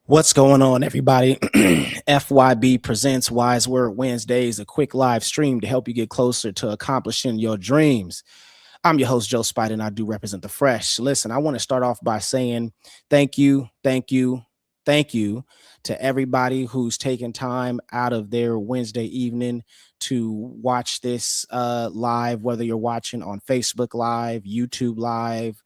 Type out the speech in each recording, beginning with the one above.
What's going on, everybody? FYB presents Wise Word Wednesdays, a quick live stream to help you get closer to accomplishing your dreams. I'm your host, Joe Spider, and I do represent the Fresh. Listen, I want to start off by saying thank you, thank you, thank you to everybody who's taken time out of their Wednesday evening to watch this live, whether you're watching on Facebook Live, YouTube Live,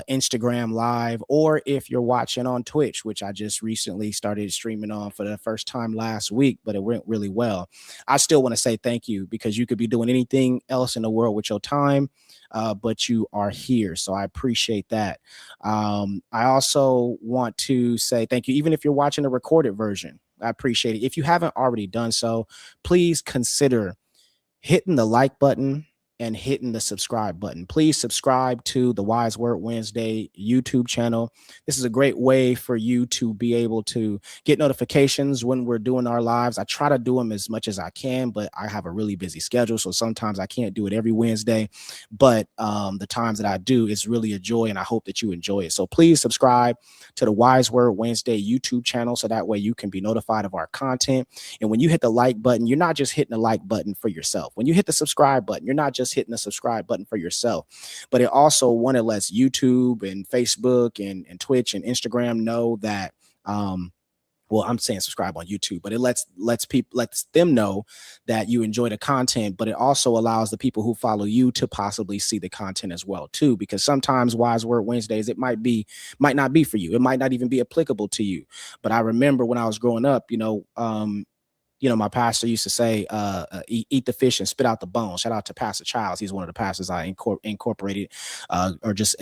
Instagram Live, or if you're watching on Twitch, which I just recently started streaming on for the first time last week, but it went really well. I still want to say thank you because you could be doing anything else in the world with your time, but you are here. So I appreciate that. I also want to say thank you, even if you're watching the recorded version. I appreciate it. If you haven't already done so, please consider hitting the like button and hitting the subscribe button. Please subscribe to the Wise Word Wednesday YouTube channel. This is a great way for you to be able to get notifications when we're doing our lives. I try to do them as much as I can, but I have a really busy schedule. So sometimes I can't do it every Wednesday, but the times that I do, it's really a joy, and I hope that you enjoy it. So please subscribe to the Wise Word Wednesday YouTube channel so that way you can be notified of our content. And when you hit the like button, you're not just hitting the like button for yourself. When you hit the subscribe button, you're not just hitting the subscribe button for yourself, but it also lets YouTube and Facebook and Twitch and Instagram know that well, I'm saying subscribe on YouTube, but it lets them know that you enjoy the content, but it also allows the people who follow you to possibly see the content as well too, because sometimes Wise Word Wednesdays, it might not be for you. It might not even be applicable to you. But I remember when I was growing up, my pastor used to say, eat the fish and spit out the bones. Shout out to Pastor Childs. He's one of the pastors I incorporated or just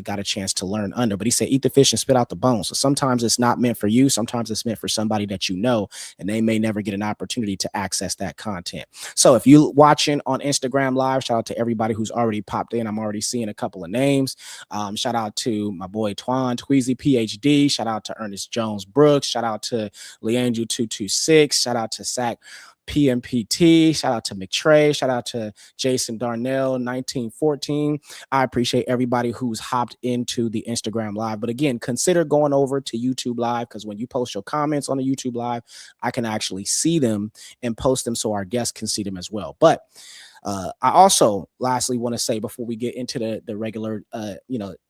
got a chance to learn under. But he said, eat the fish and spit out the bones. So sometimes it's not meant for you. Sometimes it's meant for somebody that you know, and they may never get an opportunity to access that content. So if you're watching on Instagram Live, shout out to everybody who's already popped in. I'm already seeing a couple of names. Shout out to my boy Twan Tweezy, PhD. Shout out to Ernest Jones Brooks. Shout out to Leangel 226. Shout out to Sack PMPT. Shout out to McTray. Shout out to Jason Darnell 1914. I appreciate everybody who's hopped into the Instagram Live. But again, consider going over to YouTube Live, because when you post your comments on the YouTube Live, I can actually see them and post them so our guests can see them as well. But I also lastly want to say, before we get into the regular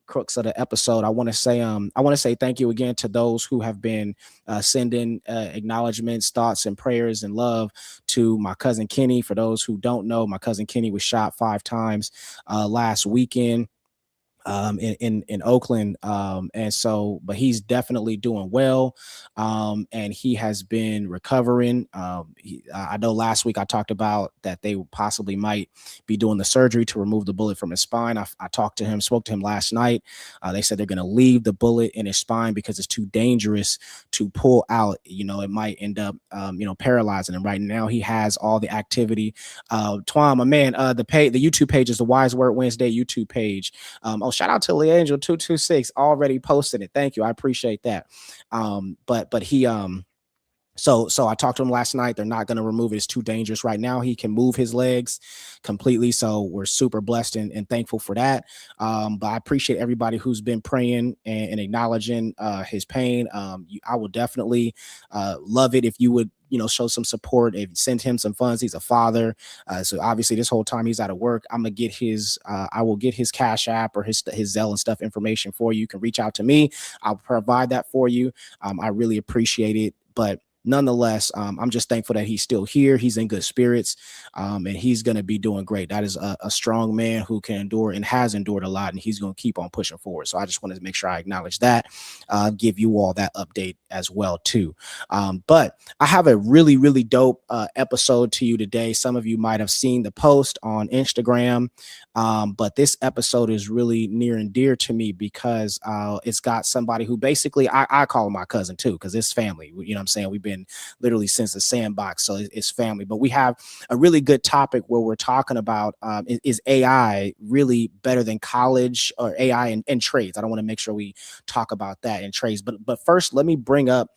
crux of the episode, I want to say thank you again to those who have been sending acknowledgments, thoughts, and prayers and love to my cousin Kenny. For those who don't know, my cousin Kenny was shot 5 times last weekend in Oakland. But he's definitely doing well. And he has been recovering. I know last week I talked about that they possibly might be doing the surgery to remove the bullet from his spine. I spoke to him last night. They said they're going to leave the bullet in his spine because it's too dangerous to pull out. It might end up, paralyzing him. Right now, he has all the activity. Twan, my man, the YouTube page is the Wise Word Wednesday YouTube page. Shout out to Leangel 226, already posted it. Thank you. I appreciate that. But he So I talked to him last night. They're not going to remove it. It's too dangerous right now. He can move his legs completely. So we're super blessed and thankful for that. But I appreciate everybody who's been praying and acknowledging his pain. I will definitely love it if you would show some support, if send him some funds. He's a father. So obviously this whole time he's out of work, I will get his Cash App or his Zelle and stuff information for you. You can reach out to me. I'll provide that for you. I really appreciate it. But nonetheless, I'm just thankful that he's still here. He's in good spirits, and he's going to be doing great. That is a strong man who can endure and has endured a lot, and he's going to keep on pushing forward. So I just wanted to make sure I acknowledge that, give you all that update as well too. But I have a really, really dope episode to you today. Some of you might have seen the post on Instagram, but this episode is really near and dear to me because it's got somebody who basically I call him my cousin too, because it's family. You know what I'm saying? We've been in literally since the sandbox. So it's family. But we have a really good topic where we're talking about is AI really better than college, or AI and trades? I don't want to make sure we talk about that in trades. But first, let me bring up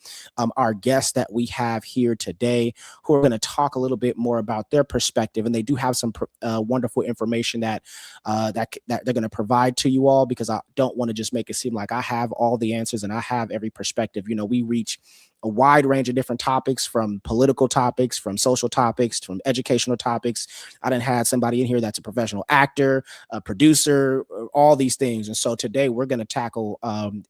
our guests that we have here today, who are going to talk a little bit more about their perspective, and they do have some wonderful information that they're going to provide to you all, because I don't want to just make it seem like I have all the answers and I have every perspective. You know, we reach a wide range of different topics, from political topics, from social topics, from educational topics. I done had somebody in here that's a professional actor, a producer, all these things. And so today we're going to tackle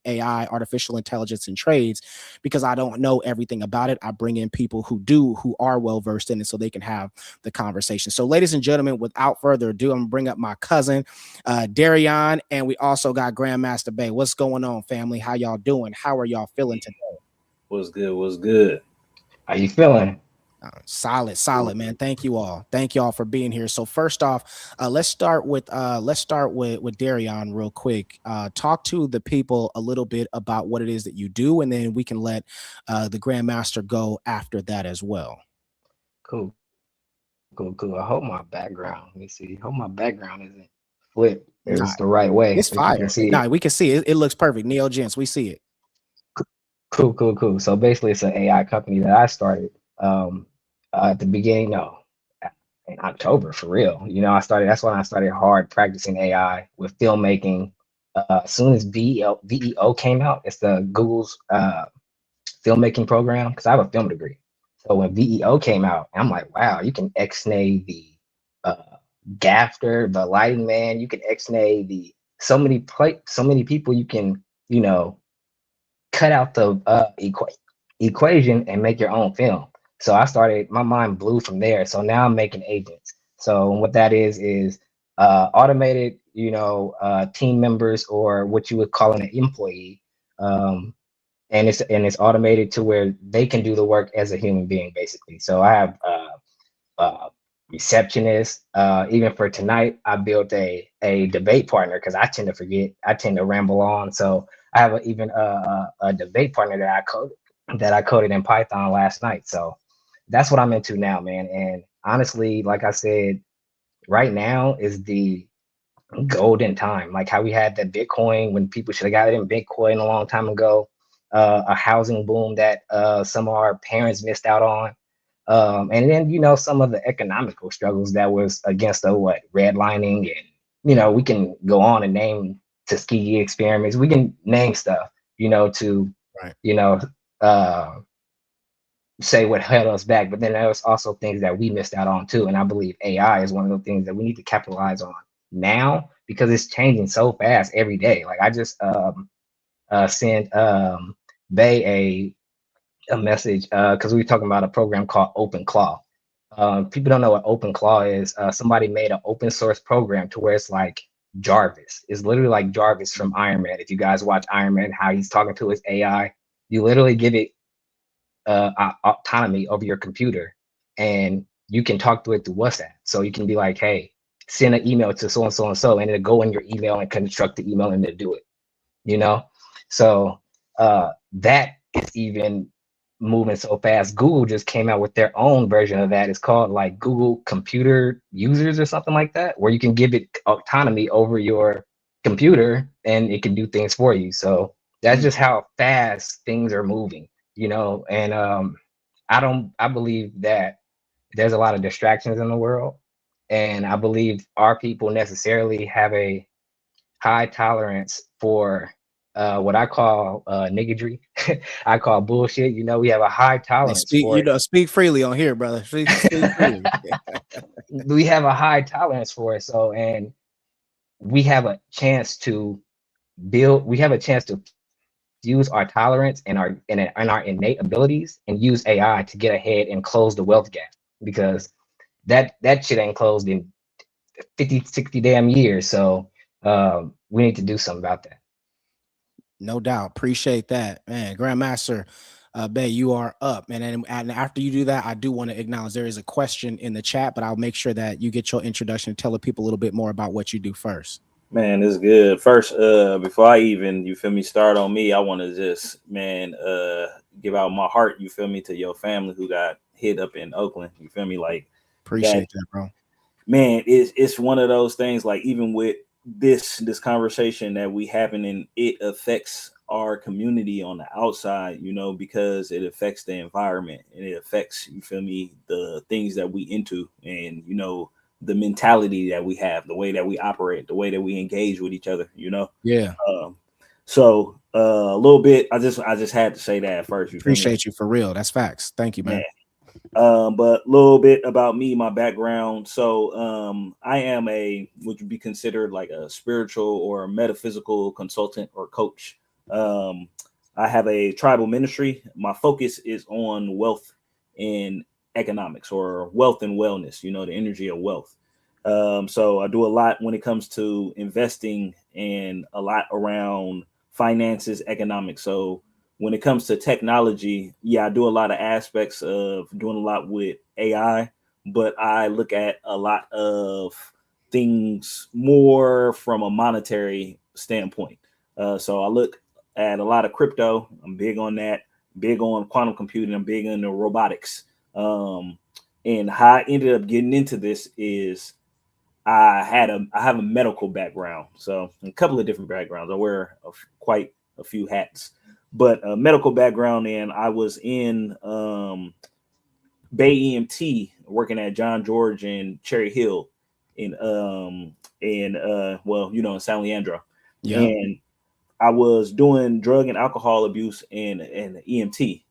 AI, artificial intelligence, and trades, because I don't know everything about it. I bring in people who do, who are well versed in it, so they can have the conversation. So, ladies and gentlemen, without further ado, I'm gonna bring up my cousin, Darion, and we also got Grandmaster Bay. What's going on, family? How y'all doing? How are y'all feeling today? What's good? What's good? How you feeling? Solid, man. Thank you all for being here. So first off, let's start with Darion real quick. Talk to the people a little bit about what it is that you do, and then we can let the Grandmaster go after that as well. Cool. I hope my background. Let me see. Hope my background isn't flipped. It's the right way. It's fire. No, we can see it. It looks perfect. Neo Gents, we see it. Cool. So basically, it's an AI company that I started at the beginning. No, in October, for real. You know, that's when I started hard practicing AI with filmmaking. As soon as VEO came out, it's the Google's filmmaking program, because I have a film degree. So when VEO came out, I'm like, wow, you can X-nay the gaffer, the lighting man. You can X-nay the so many people. You can, you know, cut out the equation and make your own film. So my mind blew from there. So now I'm making agents. So what that is automated, you know, team members, or what you would call an employee. And it's automated to where they can do the work as a human being, basically. So I have receptionist. Even for tonight, I built a debate partner, because I tend to forget. I tend to ramble on. So I have even a debate partner that I coded in Python last night. So that's what I'm into now, man. And honestly, like I said, right now is the golden time. Like how we had that Bitcoin, when people should have got it in Bitcoin a long time ago. A housing boom that some of our parents missed out on. And then, you know, some of the economical struggles that was against the redlining, and, you know, we can go on and name Tuskegee experiments. We can name stuff, you know, to, right, you know, say what held us back. But then there's also things that we missed out on too. And I believe AI is one of the things that we need to capitalize on now, because it's changing so fast every day. Like I just sent Bay a message, because we were talking about a program called OpenClaw. People don't know what OpenClaw is. Somebody made an open source program to where it's like Jarvis. It's literally like Jarvis from Iron Man. If you guys watch Iron Man, how he's talking to his AI, you literally give it autonomy over your computer, and you can talk to it through WhatsApp. So you can be like, hey, send an email to so and so and so, and it'll go in your email and construct the email and it'll do it, you know? So that is even moving so fast. Google just came out with their own version of that. It's called like Google Computer Users or something like that, where you can give it autonomy over your computer and it can do things for you. So that's just how fast things are moving, you know? And I believe that there's a lot of distractions in the world. And I believe our people necessarily have a high tolerance for what I call niggardry. I call bullshit. You know, we have a high tolerance for it. Speak freely on here, brother. Speak freely. We have a high tolerance for it. So, and we have a chance to use our tolerance and our innate abilities and use AI to get ahead and close the wealth gap, because that shit ain't closed in 50, 60 damn years. So we need to do something about that. No doubt. Appreciate that, man. Grandmaster Bay, you are up. And after you do that, I do want to acknowledge there is a question in the chat, but I'll make sure that you get your introduction and tell the people a little bit more about what you do first. Man, it's good. First, before I even, you feel me, start on me, I want to just, man, give out my heart, you feel me, to your family who got hit up in Oakland. You feel me? Like that, Appreciate that, bro. man, it's one of those things, like even with this conversation that we having, and it affects our community on the outside, you know, because it affects the environment and it affects, you feel me, the things that we into, and you know, the mentality that we have, the way that we operate, the way that we engage with each other, you know. Yeah. So a little bit, I just had to say that first, you feel me? Appreciate you for real. That's facts. Thank you, man. But a little bit about me, my background. So I am a, would you be considered like a spiritual or metaphysical consultant or coach. Um, I have a tribal ministry. My focus is on wealth and economics, or wealth and wellness, you know, the energy of wealth. So I do a lot when it comes to investing, and a lot around finances, economics. So when it comes to technology, yeah, I do a lot of aspects of doing a lot with AI, but I look at a lot of things more from a monetary standpoint. So I look at a lot of crypto. I'm big on that, big on quantum computing. I'm big into robotics. Um, and how I ended up getting into this is I have a medical background, so a couple of different backgrounds. I wear quite a few hats, but a medical background, and I was in Bay EMT working at John George and Cherry Hill in well, you know, in San Leandro, Yeah. and I was doing drug and alcohol abuse and EMT,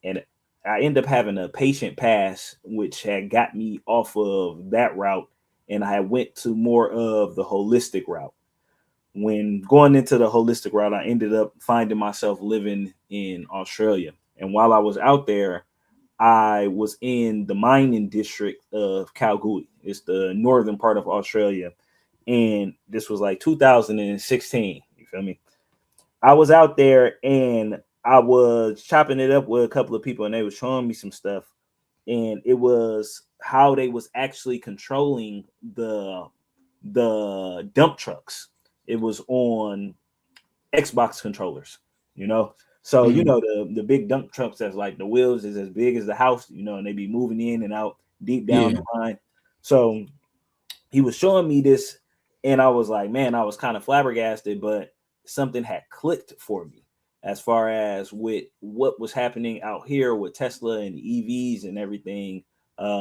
and I ended up having a patient pass, which had got me off of that route, and I went to more of the holistic route. When going into the holistic route, I ended up finding myself living in Australia, and while I was out there, I was in the mining district of Kalgoorlie. It's the northern part of Australia, and this was like 2016. You feel me? I was out there and I was chopping it up with a couple of people, and they were showing me some stuff, and it was how they was actually controlling the dump trucks. It was on Xbox controllers, you know. So you Mhm. know the big dump trucks that's like the wheels is as big as the house, you know, and they be moving in and out deep down Yeah. the line. So he was showing me this, and I was like, man, I was kind of flabbergasted, but something had clicked for me as far as with what was happening out here with Tesla and EVs and everything.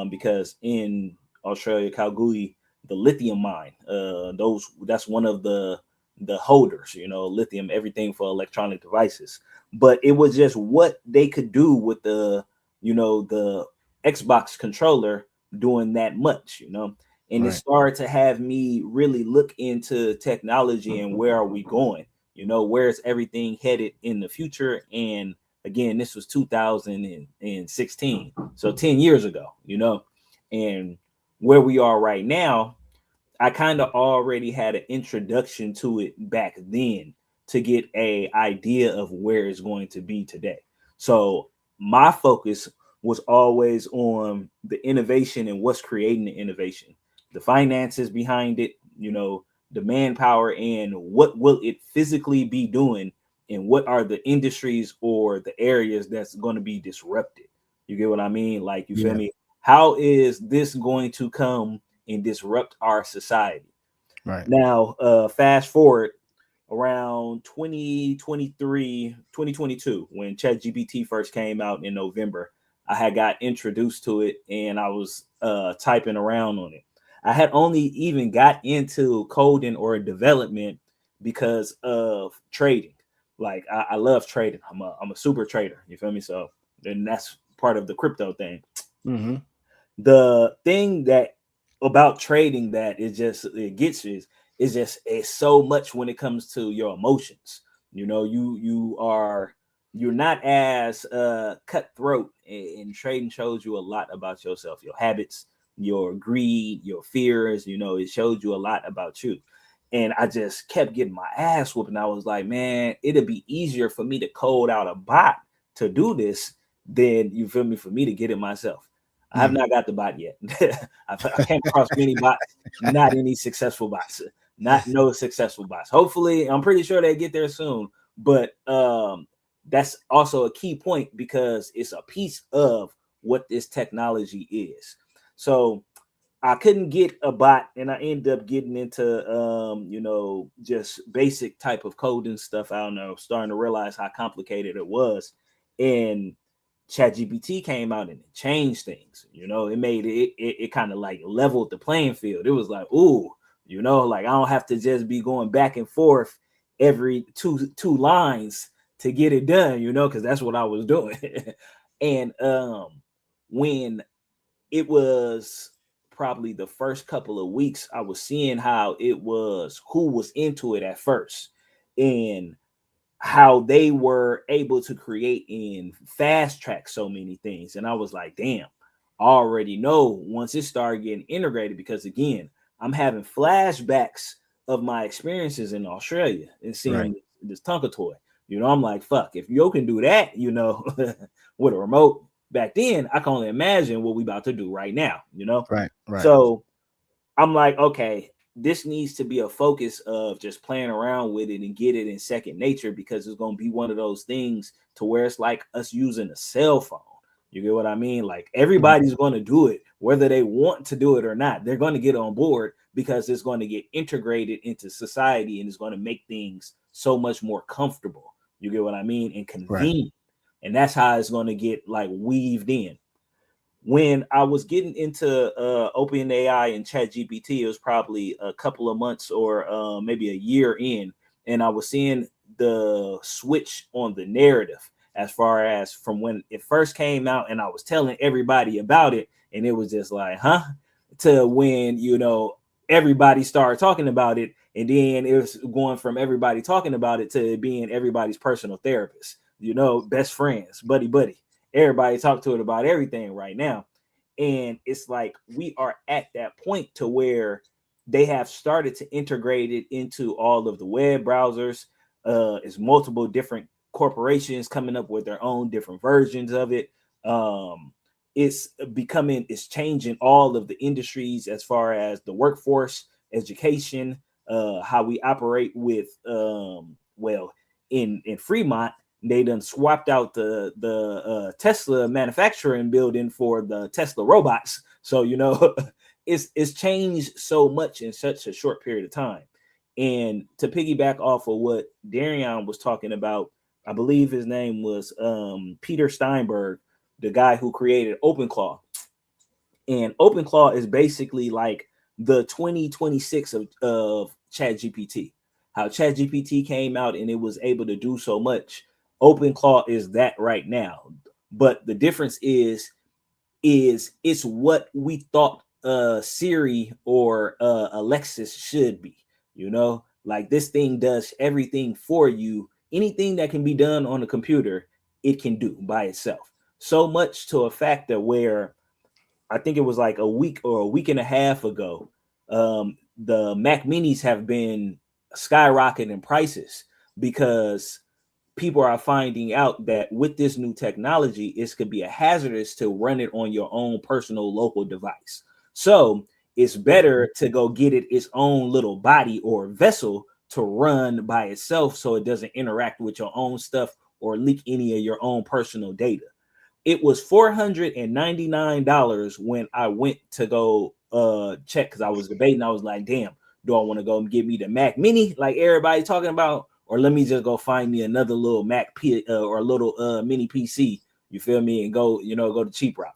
Because in Australia, Kalgoorlie, the lithium mine, that's one of the holders, you know, lithium, everything for electronic devices. But it was just what they could do with the, you know, the Xbox controller doing that much, you know. And it Right. started to have me really look into technology and where are we going, you know, where's everything headed in the future. And again, this was 2016, so 10 years ago, you know. And where we are right now, I kind of already had an introduction to it back then to get a idea of where it's going to be today. So my focus was always on the innovation and what's creating the innovation, the finances behind it, you know, the manpower, and what will it physically be doing, and what are the industries or the areas that's going to be disrupted. You get what I mean? Like, you feel Yeah. me? How is this going to come and disrupt our society? Right. Now, fast forward around 2023, 2022, when ChatGPT first came out in November, I had got introduced to it, and I was typing around on it. I had only even got into coding or development because of trading. Like, I love trading. I'm a super trader. You feel me? So then that's part of the crypto thing. Hmm. The thing that about trading that is just it gets you is just it's so much when it comes to your emotions. You know, you're not as cutthroat, and trading shows you a lot about yourself, your habits, your greed, your fears. You know, it showed you a lot about you. And I just kept getting my ass whooped, and I was like, man, it'd be easier for me to code out a bot to do this than, you feel me, for me to get it myself. I have Mm. not got the bot yet. I came across many bots, not any successful bots. not no successful bots. Hopefully, I'm pretty sure they get there soon. But that's also a key point because it's a piece of what this technology is. So I couldn't get a bot, and I ended up getting into just basic type of coding stuff. I don't know, starting to realize how complicated it was. And ChatGPT came out and it changed things. It made it kind of like leveled the playing field. It was like, ooh, like I don't have to just be going back and forth every two lines to get it done, because that's what I was doing. And when it was probably the first couple of weeks, I was seeing how it was, who was into it at first, and how they were able to create and fast track so many things. And I was like, damn, I already know once it started getting integrated, because again, I'm having flashbacks of my experiences in Australia and seeing this Tonka toy. I'm like, fuck, if Yo can do that, with a remote back then, I can only imagine what we about to do right now, Right. So I'm like, okay, this needs to be a focus of just playing around with it and get it in second nature, because it's going to be one of those things to where it's like us using a cell phone. You get what I mean? Like everybody's going to do it, whether they want to do it or not. They're going to get on board because it's going to get integrated into society and it's going to make things so much more comfortable. You get what I mean? And convenient. Right. And that's how it's going to get like weaved in. When I was getting into OpenAI and ChatGPT, it was probably a couple of months or maybe a year in, and I was seeing the switch on the narrative as far as from when it first came out and I was telling everybody about it, and it was just like, huh? To when, everybody started talking about it, and then it was going from everybody talking about it to being everybody's personal therapist, best friends, buddy. Everybody talk to it about everything right now. And it's like we are at that point to where they have started to integrate it into all of the web browsers. It's multiple different corporations coming up with their own different versions of it. It's changing all of the industries as far as the workforce, education, how we operate with, in Fremont, they done swapped out the Tesla manufacturing building for the Tesla robots. So, it's changed so much in such a short period of time. And to piggyback off of what Darian was talking about, I believe his name was Peter Steinberg, the guy who created OpenClaw. And OpenClaw is basically like the 2026 of ChatGPT. How ChatGPT came out and it was able to do so much. OpenClaw is that right now, but the difference is it's what we thought Siri or Alexis should be. Like this thing does everything for you. Anything that can be done on a computer, it can do by itself. So much to a factor where I think it was like a week or a week and a half ago, the Mac Minis have been skyrocketing in prices because people are finding out that with this new technology, it could be a hazardous to run it on your own personal local device. So it's better to go get it its own little body or vessel to run by itself so it doesn't interact with your own stuff or leak any of your own personal data. It was $499 when I went to go check, because I was debating. I was like, damn, do I want to go and get me the Mac Mini like everybody talking about? Or let me just go find me another little Mac or a little mini PC, you feel me, and go the cheap route.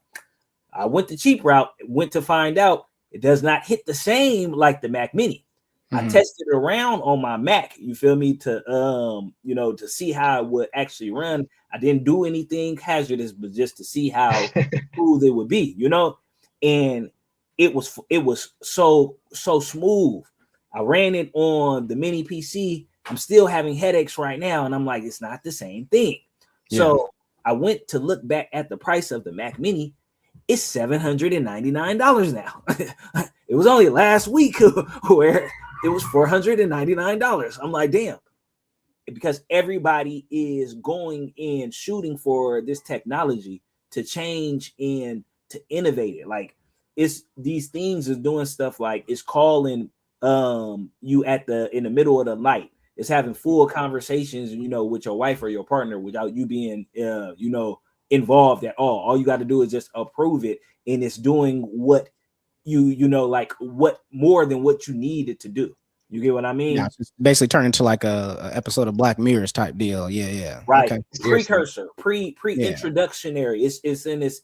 I went the cheap route, went to find out it does not hit the same like the Mac Mini. I tested it around on my Mac, you feel me, to to see how it would actually run. I didn't do anything hazardous, but just to see how smooth it would be, and it was so smooth. I ran it on the mini PC. I'm still having headaches right now, and I'm like, it's not the same thing. Yeah. So I went to look back at the price of the Mac Mini. It's $799 now. It was only last week where it was $499. I'm like, damn. Because everybody is going and shooting for this technology to change and to innovate it. Like, it's these things is doing stuff like it's calling you in the middle of the night. It's having full conversations, you know, with your wife or your partner without you being, you know, involved at all. All you got to do is just approve it, and it's doing what you know, like what more than what you needed to do. You get what I mean? Yeah, it's basically turned into like a episode of Black Mirrors type deal. Yeah, yeah. Right. Okay. Precursor, introductionary. It's in this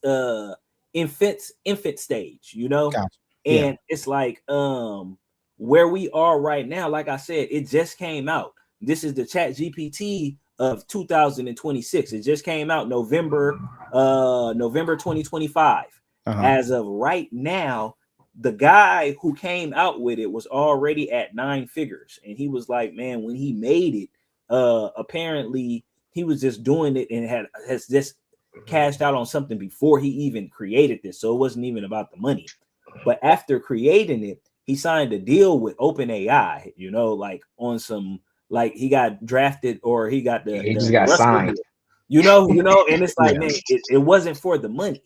infant stage, you know? Gotcha. And it's like where we are right now, like I said, it just came out. This is the Chat GPT of 2026. It just came out November 2025. As of right now, the guy who came out with it was already at 9 figures, and he was like, man, when he made it, apparently he was just doing it and has just cashed out on something before he even created this, so it wasn't even about the money. But after creating it, he signed a deal with OpenAI, you know, like on some, like he got drafted or he got he just got signed, you know, and it's like, man, it wasn't for the money.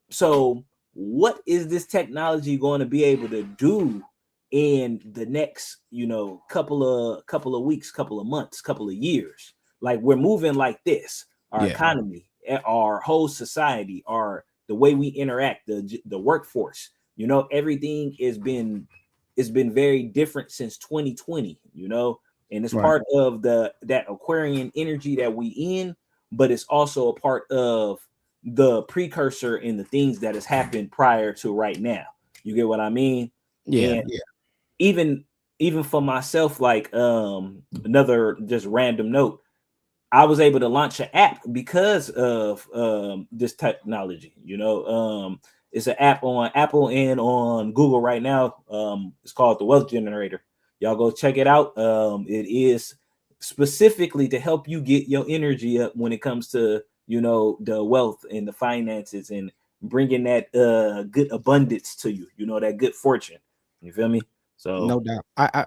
So what is this technology going to be able to do in the next, you know, couple of weeks, couple of months, couple of years? Like, we're moving like this. Our economy, our whole society, the way we interact, the workforce, you know, everything has been very different since 2020, you know, and it's part of that Aquarian energy that we in, but it's also a part of the precursor in the things that has happened prior to right now. You get what I mean? Yeah. And even for myself, like another just random note, I was able to launch an app because of this technology. You know, it's an app on Apple and on Google right now. It's called the Wealth Generator. Y'all go check it out. It is specifically to help you get your energy up when it comes to, you know, the wealth and the finances and bringing that good abundance to you, you know, that good fortune. You feel me? So no doubt. I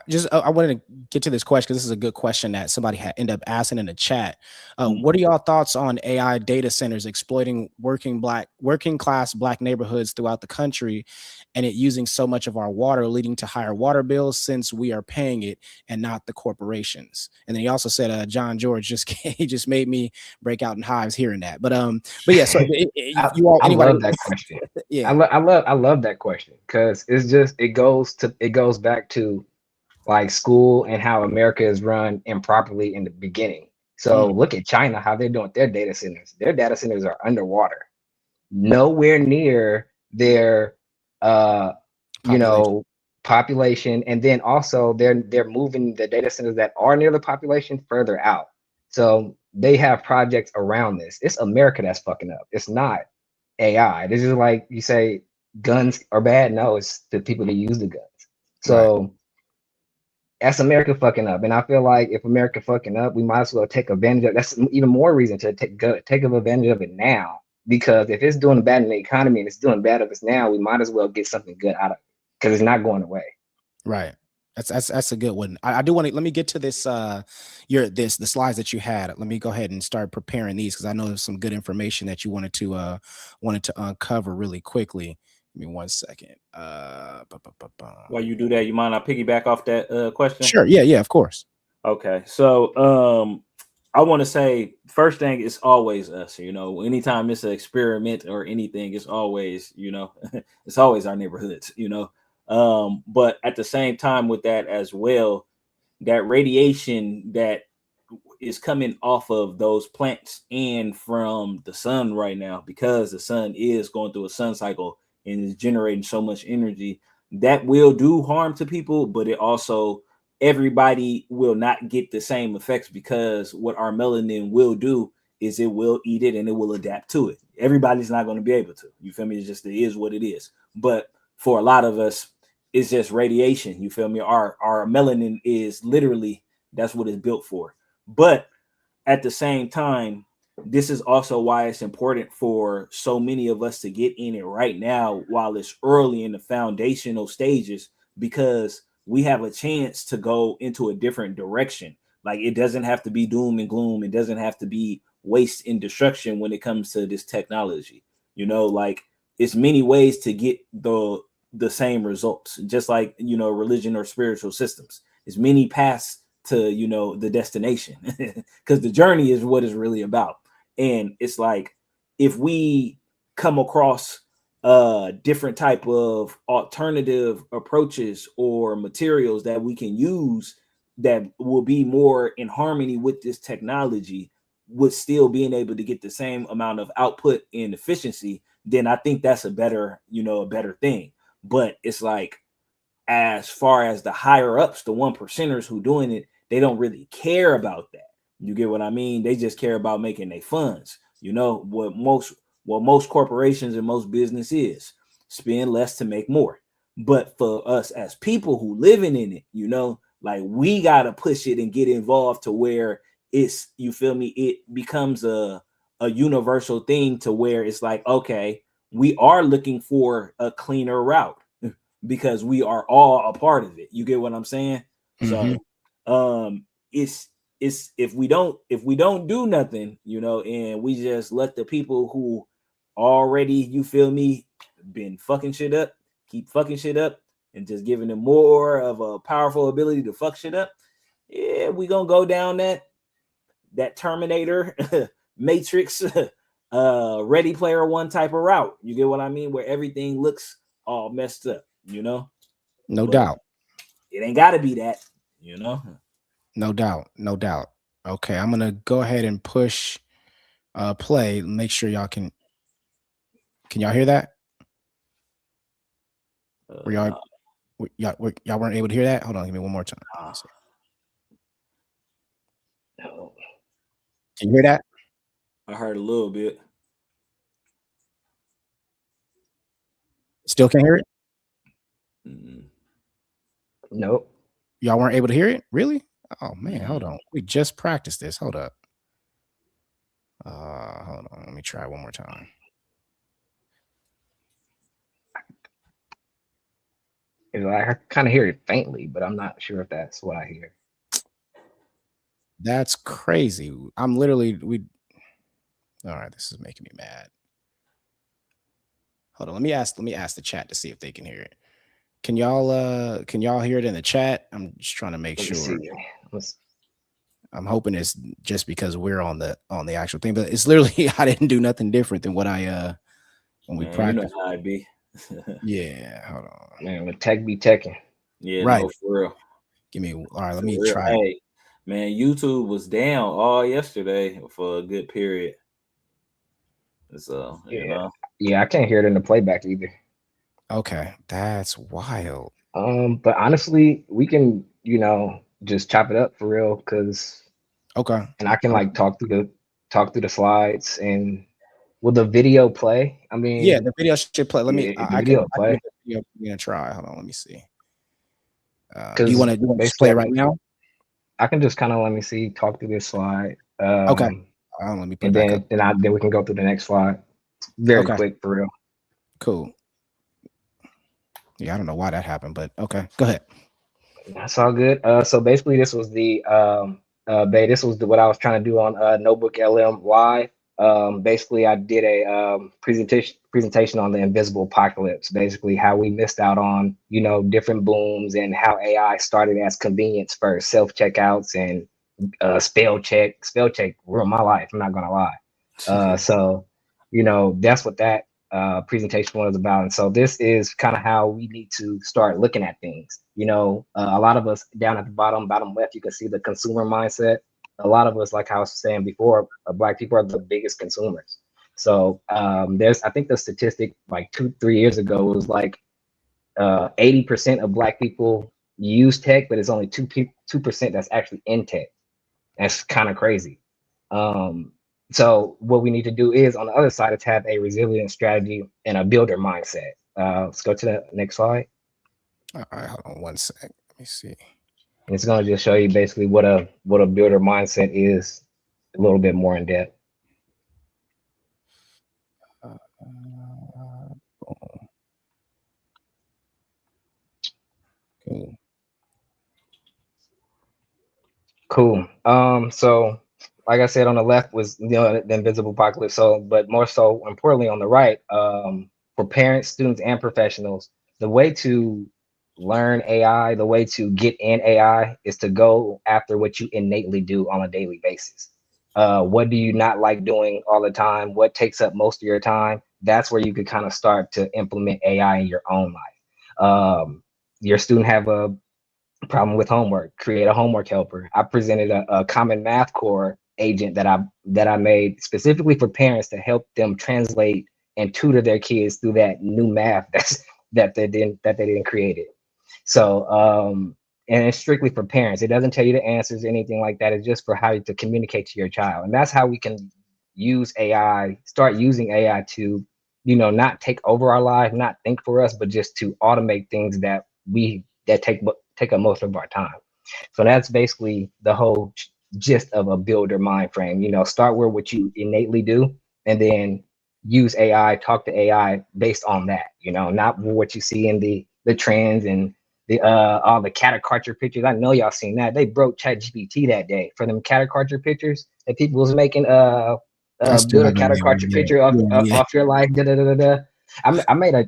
wanted to get to this question because this is a good question that somebody had ended up asking in the chat. What are y'all thoughts on AI data centers exploiting working class Black neighborhoods throughout the country, and it using so much of our water, leading to higher water bills since we are paying it and not the corporations? And then he also said, John George he just made me break out in hives hearing that. But yeah, so I love that question. Yeah, I love that question because it goes back to like school and how America is run improperly in the beginning. So look at China, how they're doing their data centers. Their data centers are underwater, nowhere near their population. And then also they're moving the data centers that are near the population further out. So they have projects around this. It's America that's fucking up. It's not AI. This is like you say guns are bad. No, it's the people that use the guns. So that's America fucking up. And I feel like if America fucking up, we might as well take advantage of it. That's even more reason to take advantage of it now. Because if it's doing bad in the economy and it's doing bad of us now, we might as well get something good out of it because it's not going away. Right. That's a good one. I do want to, let me get to this, the slides that you had. Let me go ahead and start preparing these because I know there's some good information that you wanted to uncover really quickly. Give me 1 second. While you do that, you mind I piggyback off that question? Sure. Yeah, of course. Okay. So I want to say first thing, it's always us, you know, anytime it's an experiment or anything, it's always, you know, it's always our neighborhoods, you know. But at the same time with that as well, that radiation that is coming off of those plants and from the sun right now, because the sun is going through a sun cycle and is generating so much energy, that will do harm to people, but it also, everybody will not get the same effects, because what our melanin will do is it will eat it and it will adapt to it. Everybody's not going to be able to. You feel me? It's just, it is what it is. But for a lot of us, it's just radiation. You feel me? Our melanin is literally, that's what it's built for. But at the same time, this is also why it's important for so many of us to get in it right now while it's early in the foundational stages, because we have a chance to go into a different direction. Like, it doesn't have to be doom and gloom. It doesn't have to be waste and destruction when it comes to this technology. You know, like, it's many ways to get the same results, just like, you know, religion or spiritual systems. There's many paths to, you know, the destination, because the journey is what it's really about. And it's like, if we come across different type of alternative approaches or materials that we can use that will be more in harmony with this technology, with still being able to get the same amount of output and efficiency, then I think that's a better, you know, a better thing. But it's like, as far as the higher ups, the 1%ers who doing it, they don't really care about that. You get what I mean? They just care about making their funds. You know what most corporations and most business is: spend less to make more. But for us as people who living in it, you know, like, we gotta push it and get involved to where it's, you feel me, it becomes a universal thing, to where it's like, okay, we are looking for a cleaner route because we are all a part of it. You get what I'm saying? Mm-hmm. So it's if we don't do nothing, you know, and we just let the people who already, you feel me, been fucking shit up, keep fucking shit up, and just giving them more of a powerful ability to fuck shit up, yeah, we gonna go down that Terminator Matrix Ready Player One type of route. You get what I mean? Where everything looks all messed up, you know? No But doubt. it ain't gotta be that, you know? No doubt. No doubt. Okay, I'm gonna go ahead and push play. Make sure y'all can y'all hear that? Were y'all weren't able to hear that? Hold on, give me one more time. No. Can you hear that? I heard a little bit. Still can't hear it? Nope. Y'all weren't able to hear it? Really? Oh man, hold on. We just practiced this. Hold up. Hold on. Let me try one more time. I kind of hear it faintly, but I'm not sure if that's what I hear. That's crazy. I'm literally all right, this is making me mad. Hold on. Let me ask the chat to see if they can hear it. Can y'all hear it in the chat? I'm just trying to make sure. I'm hoping it's just because we're on the actual thing, but it's literally, I didn't do nothing different than what I when we practiced. You know how it be. Yeah, hold on. Man, the tech be teching. Yeah, right. No, for real. Give me all right, let me try. Hey, man, YouTube was down all yesterday for a good period. So, you know. Yeah, I can't hear it in the playback either. Okay, that's wild. But honestly, we can, you know, just chop it up for real, because okay. And I can like talk through the slides. And will the video play? I mean, yeah, the video should play. Let me I can play. I'm gonna try. Hold on, let me see. Do you want to basically play right now? I can just kind of, let me see, talk through this slide. Okay. Let me put and it back up. Then we can go through the next slide. Very quick, for real. Cool. Yeah, I don't know why that happened, but okay, go ahead. That's all good. So basically, this was the this was what I was trying to do on Notebook LM Live. Basically, I did a presentation on the invisible apocalypse. Basically, how we missed out on, you know, different booms, and how AI started as convenience first, self checkouts and spell check. Spell check ruined my life. I'm not gonna lie. So, you know, that's what that presentation was about. And so this is kind of how we need to start looking at things. You know, a lot of us down at the bottom left, you can see the consumer mindset. A lot of us, like I was saying before, Black people are the biggest consumers. So I think the statistic like 2-3 years ago was like 80% of Black people use tech, but it's only 2% that's actually in tech. That's kind of crazy. So what we need to do is, on the other side, is have a resilient strategy and a builder mindset. Let's go to the next slide. All right, hold on one sec. Let me see. And it's going to just show you basically what a builder mindset is, a little bit more in depth. Cool. So like I said, on the left was, you know, the invisible apocalypse. So, but more so importantly on the right, for parents, students, and professionals, the way to learn AI, the way to get in AI is to go after what you innately do on a daily basis. What do you not like doing all the time? What takes up most of your time? That's where you could kind of start to implement AI in your own life. Your student have a problem with homework, create a homework helper. I presented a Common Math Core agent that I made specifically for parents to help them translate and tutor their kids through that new math that they didn't create it. So and it's strictly for parents. It doesn't tell you the answers, anything like that. It's just for how to communicate to your child. And that's how we can use AI, start using AI to, not take over our life, not think for us, but just to automate things that take up most of our time. So that's basically the whole gist of a builder mind frame. Start where what you innately do, and then use AI, talk to AI based on that. Not what you see in the trends and the all the caricature pictures. I know y'all seen that. They broke ChatGPT that day for them caricature pictures that people was making. Build a caricature picture off your life. Da, da, da, da, da. I made I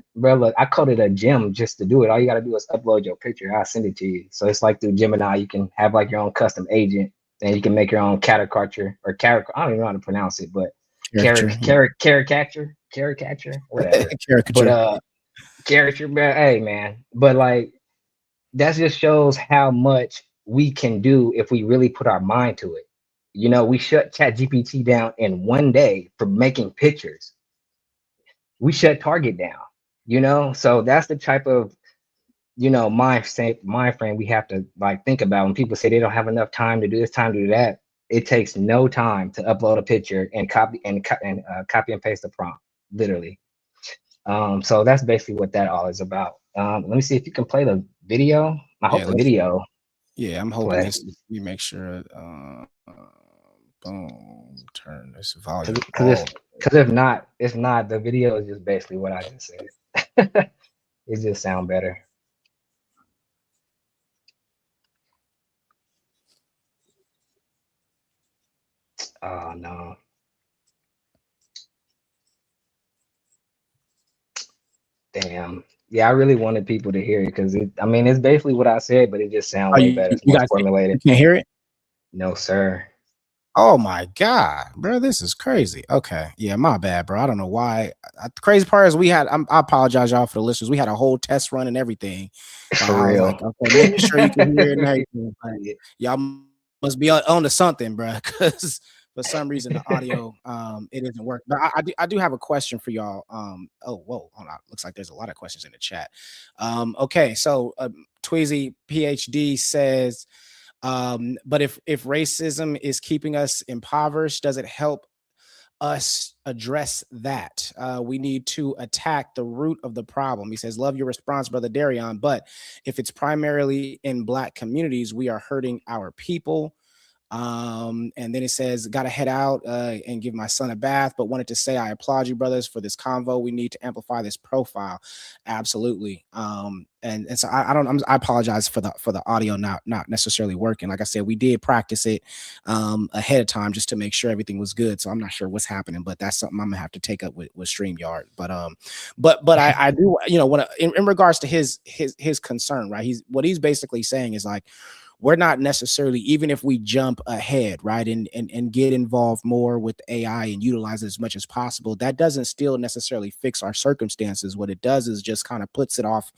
coded a gem just to do it. All you gotta do is upload your picture. I'll send it to you. So it's like through Gemini, you can have like your own custom agent, and you can make your own caricature or caricature. I don't even know how to pronounce it, but caricature, whatever. But caricature, hey man. But like that just shows how much we can do if we really put our mind to it. We shut ChatGPT down in one day for making pictures. We shut Target down, so that's the type of, mind frame we have to like think about when people say they don't have enough time to do this, time to do that. It takes no time to upload a picture and copy and paste the prompt, literally. So that's basically what that all is about. Let me see if you can play the video. I hope the video. Yeah, I'm hoping this. Let me make sure. Boom, turn this volume. Because if not, the video is just basically what I just said. It just sound better. Oh no. Damn. Yeah, I really wanted people to hear it because it's basically what I said, but it just sounds way better. It's more formulated. You can't hear it? No, sir. Oh my God, bro, this is crazy. Okay, yeah, my bad, bro. I don't know why. The crazy part is I apologize, y'all, for the listeners. We had a whole test run and everything. For real. Like, okay, making sure you can hear it and everything. Like, y'all must be on to something, bro, because for some reason the audio it isn't working. But I do have a question for y'all. Oh, whoa, hold on. Looks like there's a lot of questions in the chat. Okay, so Tweezy PhD says, but if racism is keeping us impoverished, does it help us address that? We need to attack the root of the problem. He says, love your response, Brother Darion, but if it's primarily in Black communities, we are hurting our people. And then it says, gotta head out and give my son a bath, but wanted to say I applaud you, brothers, for this convo. We need to amplify this profile. Absolutely. And so I apologize for the audio not necessarily working. Like I said, we did practice it ahead of time just to make sure everything was good. So I'm not sure what's happening, but that's something I'm gonna have to take up with StreamYard. But I do, in regards to his concern, right? What he's basically saying is like, we're not necessarily, even if we jump ahead, right, and get involved more with AI and utilize it as much as possible, that doesn't still necessarily fix our circumstances. What it does is just kind of puts it off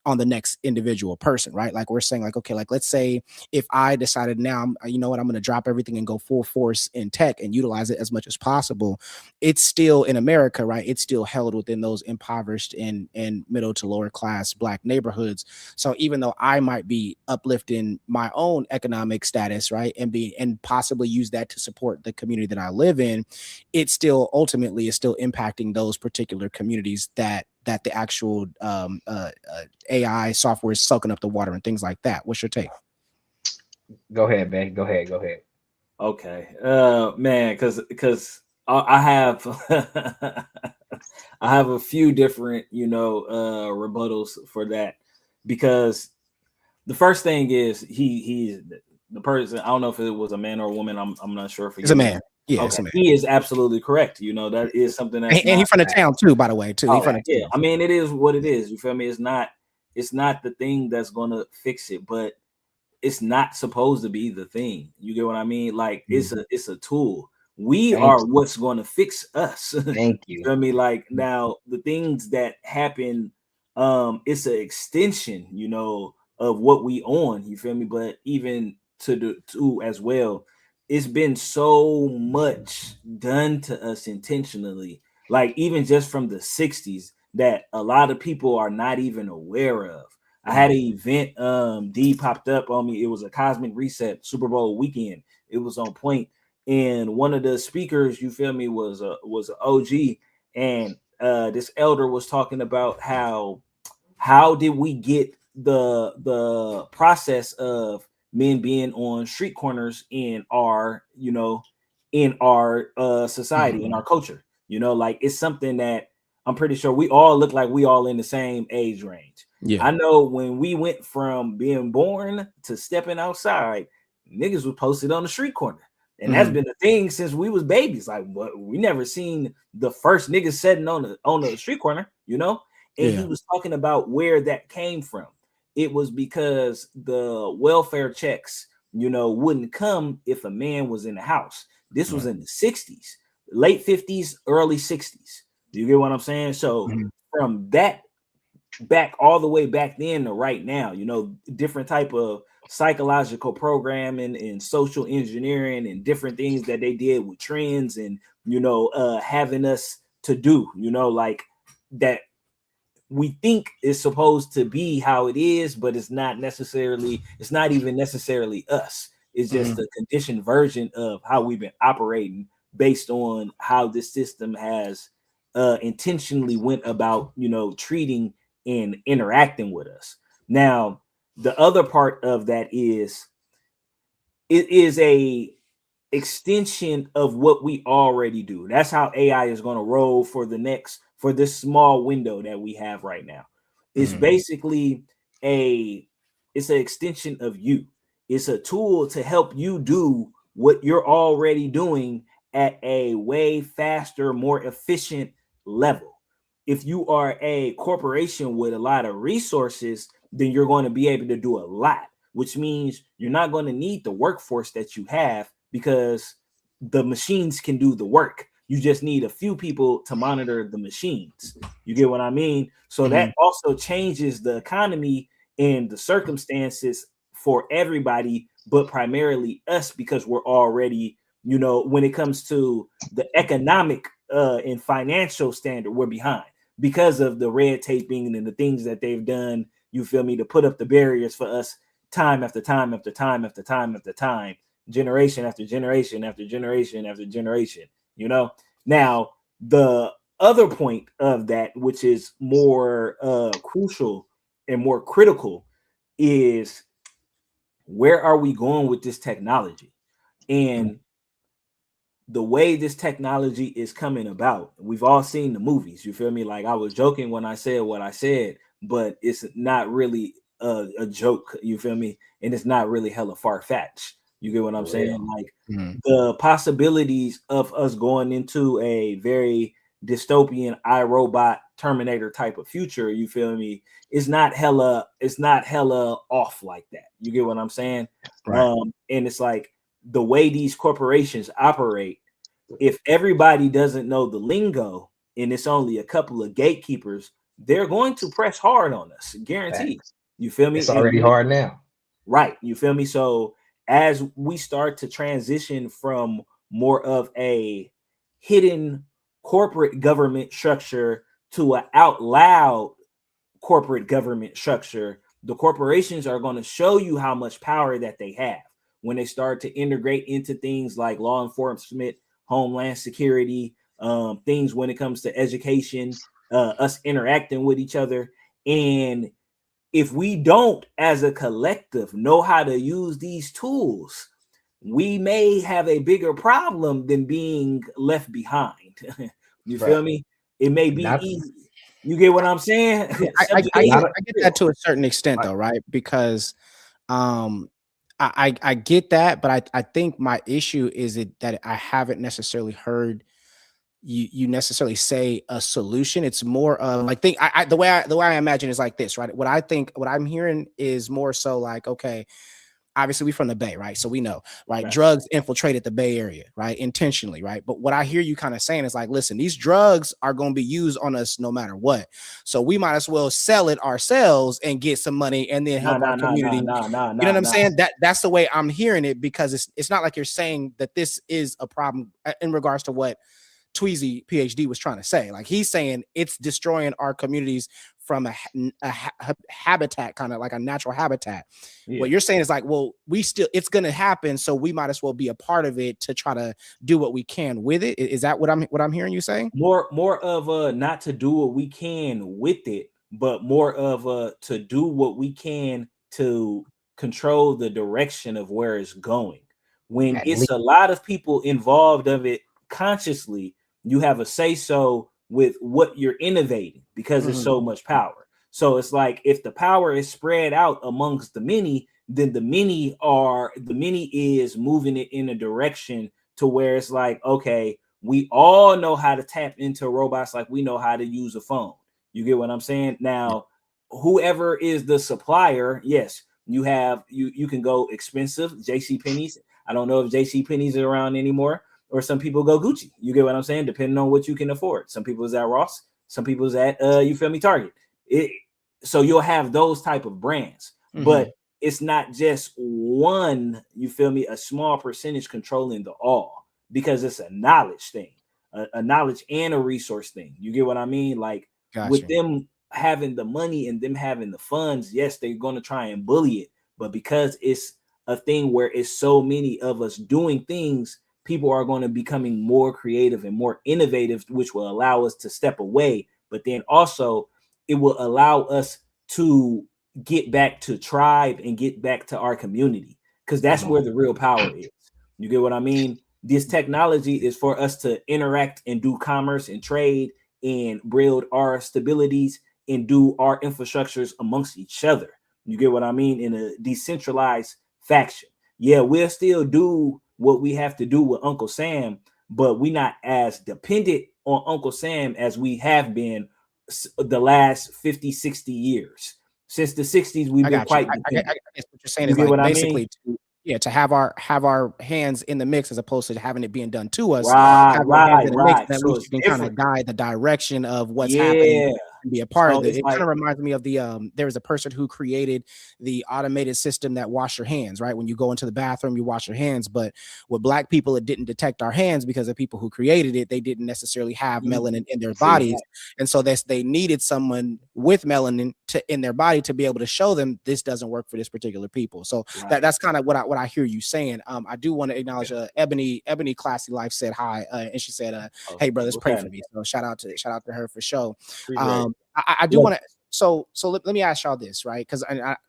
on the next individual person, right? Like we're saying, like, okay, like let's say if I decided now, you know what, I'm going to drop everything and go full force in tech and utilize it as much as possible. It's still in America, right? It's still held within those impoverished and middle to lower class Black neighborhoods. So even though I might be uplifting my own economic status, right, and possibly use that to support the community that I live in, it still ultimately is still impacting those particular communities that the actual AI software is sucking up the water and things like that. What's your take? Go ahead, man. Go ahead. Okay, man, because I have I have a few different rebuttals for that, because the first thing is he's the person. I don't know if it was a man or a woman. I'm not sure if it's a man. Yeah, okay. He is absolutely correct. That is something that, and he's from the town too, by the way, too. Yeah, I mean, it is what it is. You feel me? It's not It's not the thing that's going to fix it, but it's not supposed to be the thing. You get what I mean? Like it's a tool. We are what's going to fix us. Thank You you. feel me? Like now the things that happen, it's an extension, you know, of what we on. You feel me? But even to as well, it's been so much done to us intentionally, like even just from the 60s that a lot of people are not even aware of. I had an event, D popped up on me. It was a Cosmic Reset Super Bowl weekend. It was on point. And one of the speakers, you feel me, was an OG. And this elder was talking about how did we get the process of men being on street corners in our, you know, in our society, in our culture. You know, like it's something that I'm pretty sure we all look like we all in the same age range. Yeah. I know when we went from being born to stepping outside, niggas was posted on the street corner. And that's been the thing since we was babies. Like, what, we never seen the first niggas sitting on the street corner, you know? And he was talking about where that came from. It was because the welfare checks, you know, wouldn't come if a man was in the house. This was in the 60s, late 50s, early 60s. Do you get what I'm saying? So from that back all the way back then to right now, you know, different type of psychological programming and social engineering and different things that they did with trends and, you know, having us to do, you know, like that we think is supposed to be how it is, but it's not even necessarily us. It's just a conditioned version of how we've been operating based on how this system has intentionally went about, you know, treating and interacting with us. Now, the other part of that is it is a extension of what we already do. That's how AI is going to roll for this small window that we have right now. It's basically it's an extension of you. It's a tool to help you do what you're already doing at a way faster, more efficient level. If you are a corporation with a lot of resources, then you're going to be able to do a lot, which means you're not going to need the workforce that you have because the machines can do the work. You just need a few people to monitor the machines. You get what I mean? So that also changes the economy and the circumstances for everybody, but primarily us, because we're already, you know, when it comes to the economic and financial standard, we're behind because of the red taping and the things that they've done, you feel me, to put up the barriers for us time after time after time after time after time, generation after generation after generation after generation, you know? Now, the other point of that, which is more crucial and more critical, is where are we going with this technology? And the way this technology is coming about, we've all seen the movies, you feel me? Like I was joking when I said what I said, but it's not really a joke, you feel me? And it's not really hella far-fetched. You get what I'm saying? Like the possibilities of us going into a very dystopian iRobot Terminator type of future, you feel me? It's not hella off like that. You get what I'm saying? Right. And it's like the way these corporations operate, if everybody doesn't know the lingo and it's only a couple of gatekeepers, they're going to press hard on us, guaranteed. You feel me? It's already hard now. Right. You feel me? So as we start to transition from more of a hidden corporate government structure to an out loud corporate government structure, the corporations are going to show you how much power that they have when they start to integrate into things like law enforcement, homeland security, things when it comes to education, us interacting with each other. And if we don't, as a collective, know how to use these tools, we may have a bigger problem than being left behind. You feel me? It may be easy. You get what I'm saying? I get that to a certain extent, though, right? Because I get that, but I think my issue is that I haven't necessarily heard you necessarily say a solution. It's more of like the way I imagine is like this, right? What I'm hearing is more so like, okay, obviously we from the Bay, right? So we know, right? Drugs infiltrated the Bay Area, right? Intentionally, right? But what I hear you kind of saying is like, listen, these drugs are going to be used on us no matter what. So we might as well sell it ourselves and get some money and then help our community. You know what I'm saying? That's the way I'm hearing it, because it's not like you're saying that this is a problem in regards to what Tweezy PhD was trying to say. Like, he's saying it's destroying our communities from a habitat, kind of like a natural habitat. Yeah. What you're saying is like, well, it's going to happen, so we might as well be a part of it to try to do what we can with it. Is that what I'm hearing you saying? More of not to do what we can with it, but more of to do what we can to control the direction of where it's going. When it's a lot of people involved of it consciously, you have a say so with what you're innovating, because there's so much power. So it's like, if the power is spread out amongst the many, then the many is moving it in a direction to where it's like, okay, we all know how to tap into robots like we know how to use a phone. You get what I'm saying? Now, whoever is the supplier, yes, you can go expensive, JCPenney's. I don't know if JCPenney's is around anymore, or some people go Gucci. You get what I'm saying? Depending on what you can afford. Some people is at Ross, some people is at Target. So you'll have those type of brands, but it's not just one, a small percentage controlling the all, because it's a knowledge thing, a knowledge and a resource thing. You get what I mean? Like, with them having the money and them having the funds, yes, they're going to try and bully it, but because it's a thing where it's so many of us doing things, people are going to becoming more creative and more innovative, which will allow us to step away. But then also it will allow us to get back to tribe and get back to our community, because that's where the real power is. You get what I mean? This technology is for us to interact and do commerce and trade and build our stabilities and do our infrastructures amongst each other. You get what I mean? In a decentralized faction. Yeah, we'll still do what we have to do with Uncle Sam, but we're not as dependent on Uncle Sam as we have been the last 50, 60 years. Since the 60s, we've been quite dependent. I guess what you're saying is like, basically, to have our hands in the mix, as opposed to having it being done to us. Right. That so we can kind of guide the direction of what's happening and be a part of it. It kind of reminds me of there was a person who created the automated system that wash your hands, right? When you go into the bathroom, you wash your hands. But with Black people, it didn't detect our hands, because the people who created it, they didn't necessarily have melanin in their bodies. And so they needed someone with melanin in their body to be able to show them this doesn't work for this particular people. So that's kind of what I hear you saying. I do want to acknowledge Ebony Classy Life said hi, and she said, hey brothers, pray for me. So shout out to her for sure. I do want to, so let me ask y'all this, right? Because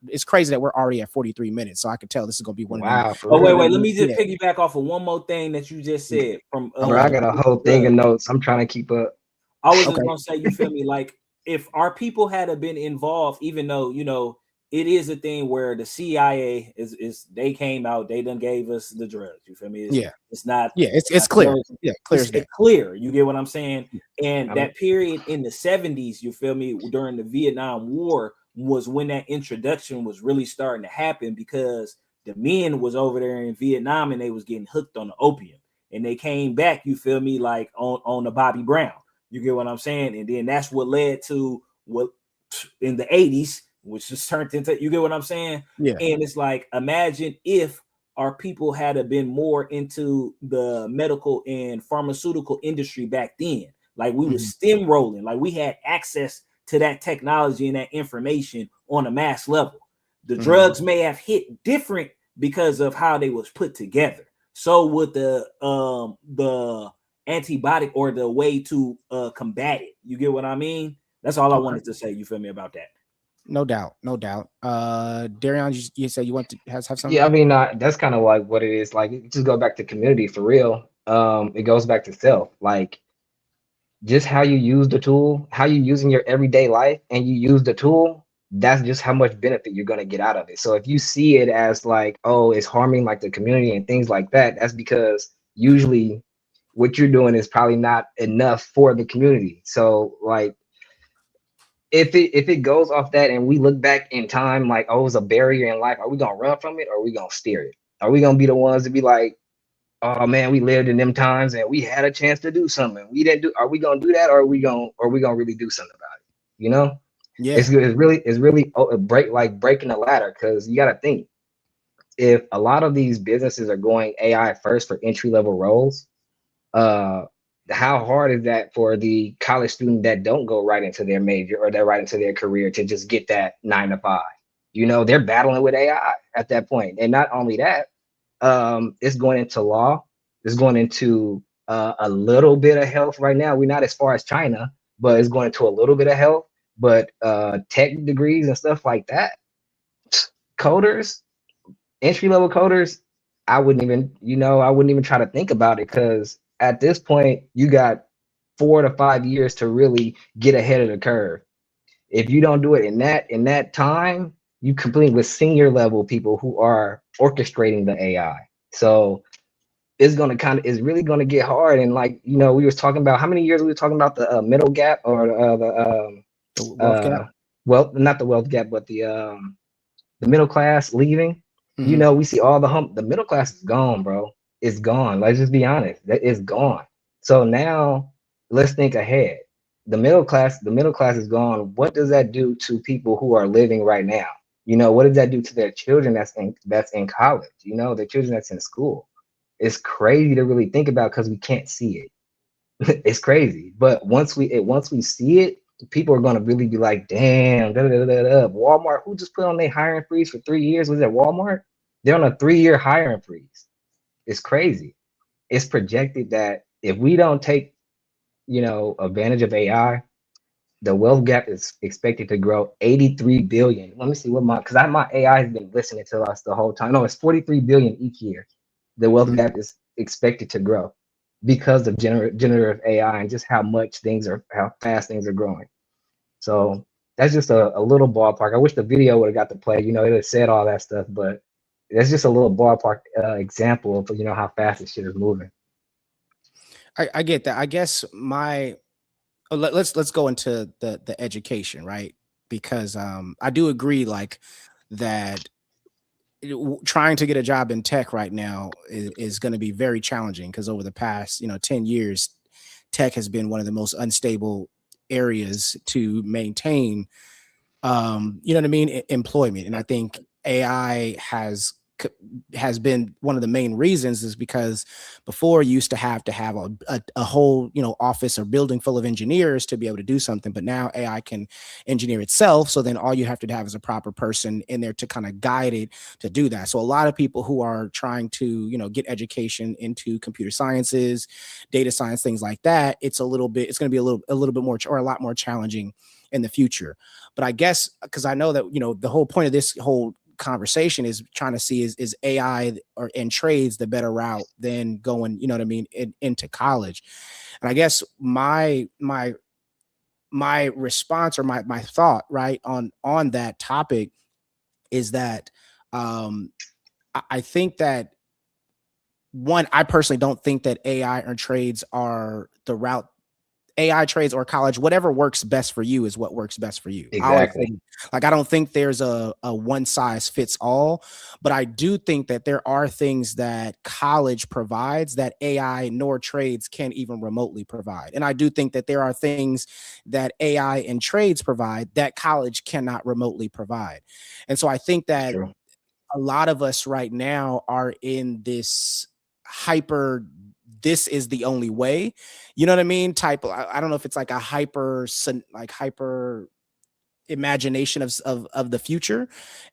it's crazy that we're already at 43 minutes, so I could tell this is gonna be one. Wow. Wait, let me just piggyback off of one more thing that you just said. From I got a whole thing of notes. I'm trying to keep up. I was just gonna say, you feel me? Like, if our people had been involved, even though it is a thing where the CIA is they came out, they done gave us the drugs. You feel me? It's not. Yeah, it's clear. Yeah, clear. It's clear. You get what I'm saying? And that period in the 70s, you feel me, during the Vietnam War, was when that introduction was really starting to happen, because the men was over there in Vietnam and they was getting hooked on the opium, and they came back. You feel me? Like on the Bobby Brown. You get what I'm saying? And then that's what led to what in the 80s, which just turned into, you get what I'm saying? Yeah. And it's like, imagine if our people had been more into the medical and pharmaceutical industry back then. Like, we was steamrolling, like we had access to that technology and that information on a mass level. The drugs may have hit different because of how they was put together. So with the antibiotic or the way to combat it, you get what I mean? That's all I wanted to say. You feel me about that? No doubt. Darian, you said you want to have something? Yeah, I mean, that's kind of like what it is. Like, just go back to community for real. It goes back to self. Like, just how you use the tool, how you use in your everyday life, and you use the tool, that's just how much benefit you're going to get out of it. So if you see it as like, oh, it's harming like the community and things like that, that's because usually what you're doing is probably not enough for the community. So like, if it goes off that and we look back in time, like, oh, it was a barrier in life, are we gonna run from it or are we gonna steer it? Are we gonna be the ones to be like, oh man, we lived in them times and we had a chance to do something, we didn't do? Are we gonna do that, or are we gonna really do something about it? You know, Yeah. it's good. It's really breaking the ladder, because you got to think, if a lot of these businesses are going AI first for entry level roles, how hard is that for the college student that don't go right into their major or that right into their career to just get that 9 to 5? You know, they're battling with AI at that point. And not only that, it's going into law, it's going into a little bit of health right now. We're not as far as China, but it's going into a little bit of health, but tech degrees and stuff like that. Coders, entry level coders, I wouldn't even try to think about it, because at this point you got 4 to 5 years to really get ahead of the curve. If you don't do it in that time, you compete with senior level people who are orchestrating the AI. So it's really gonna get hard. And like, we was talking about how many years we were talking about the middle gap, or The wealth gap. not the wealth gap, but the middle class leaving. Mhm. We see all the middle class is gone, bro. It's gone. Let's just be honest. That is gone. So now let's think ahead. The middle class is gone. What does that do to people who are living right now? What does that do to their children that's in college? Their children that's in school. It's crazy to really think about, because we can't see it. It's crazy. But once we see it, people are gonna really be like, damn, da, da, da, da, da. Walmart, who just put on their hiring freeze for 3 years? Was it Walmart? They're on a 3-year hiring freeze. It's crazy. It's projected that if we don't take, advantage of AI, the wealth gap is expected to grow 83 billion. Let me see what my AI has been listening to us the whole time. No, it's 43 billion each year. The wealth gap is expected to grow because of generative AI and just how fast things are growing. So that's just a little ballpark. I wish the video would have got to play. It had said all that stuff, but that's just a little ballpark example of how fast this shit is moving. I get that. I guess let's go into the education, right? Because I do agree, like, that trying to get a job in tech right now is going to be very challenging, because over the past 10 years, tech has been one of the most unstable areas to maintain you know what I mean, employment. And I think AI has been one of the main reasons, is because before you used to have a whole office or building full of engineers to be able to do something, but now AI can engineer itself. So then all you have to have is a proper person in there to kind of guide it to do that. So a lot of people who are trying to get education into computer sciences, data science, things like that, it's going to be a little bit more, or a lot more challenging in the future. But I guess, because I know that the whole point of this whole conversation is trying to see, is AI and trades the better route than going into college. And I guess my response, or my thought, right, on that topic is that I think that, one, I personally don't think that AI or trades are the route. AI, trades, or college, whatever works best for you is what works best for you. Exactly. I don't think there's a one size fits all, but I do think that there are things that college provides that AI nor trades can even remotely provide. And I do think that there are things that AI and trades provide that college cannot remotely provide. And so I think that True. a lot of us right now are in this this is the only way, you know what I mean, type. I don't know if it's like a hyper imagination of the future,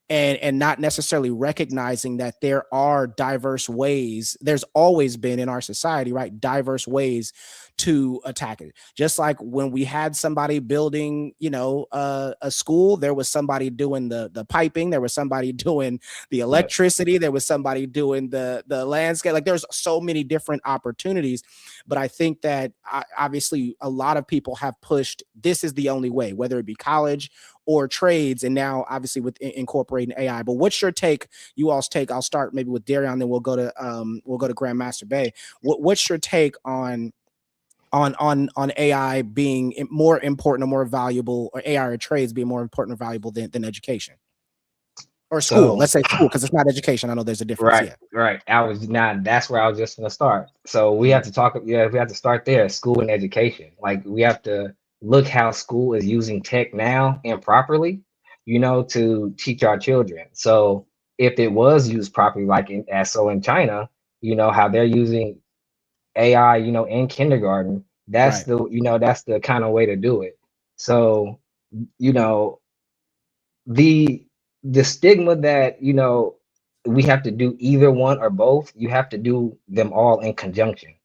and not necessarily recognizing that there are diverse ways. There's always been in our society, right, diverse ways to attack it. Just like when we had somebody building a school, there was somebody doing the piping, there was somebody doing the electricity, there was somebody doing the landscape. Like, there's so many different opportunities. But I think that obviously a lot of people have pushed, this is the only way, whether it be college or trades, and now obviously with incorporating incorporating AI. But what's your take? You all's take? I'll start maybe with Darion, then we'll go to Grandmaster Bay. What's your take on AI being more important or more valuable, or AI or trades being more important or valuable than education or school? Let's say school, because it's not education. I know there's a difference. Right. That's where I was just gonna start. So we have to talk. Yeah, we have to start there. School and education. Like, we have to look how school is using tech now and properly, to teach our children. So if it was used properly, like in China, how they're using AI, in kindergarten, that's that's the kind of way to do it. So, the stigma that, we have to do either one or both, you have to do them all in conjunction,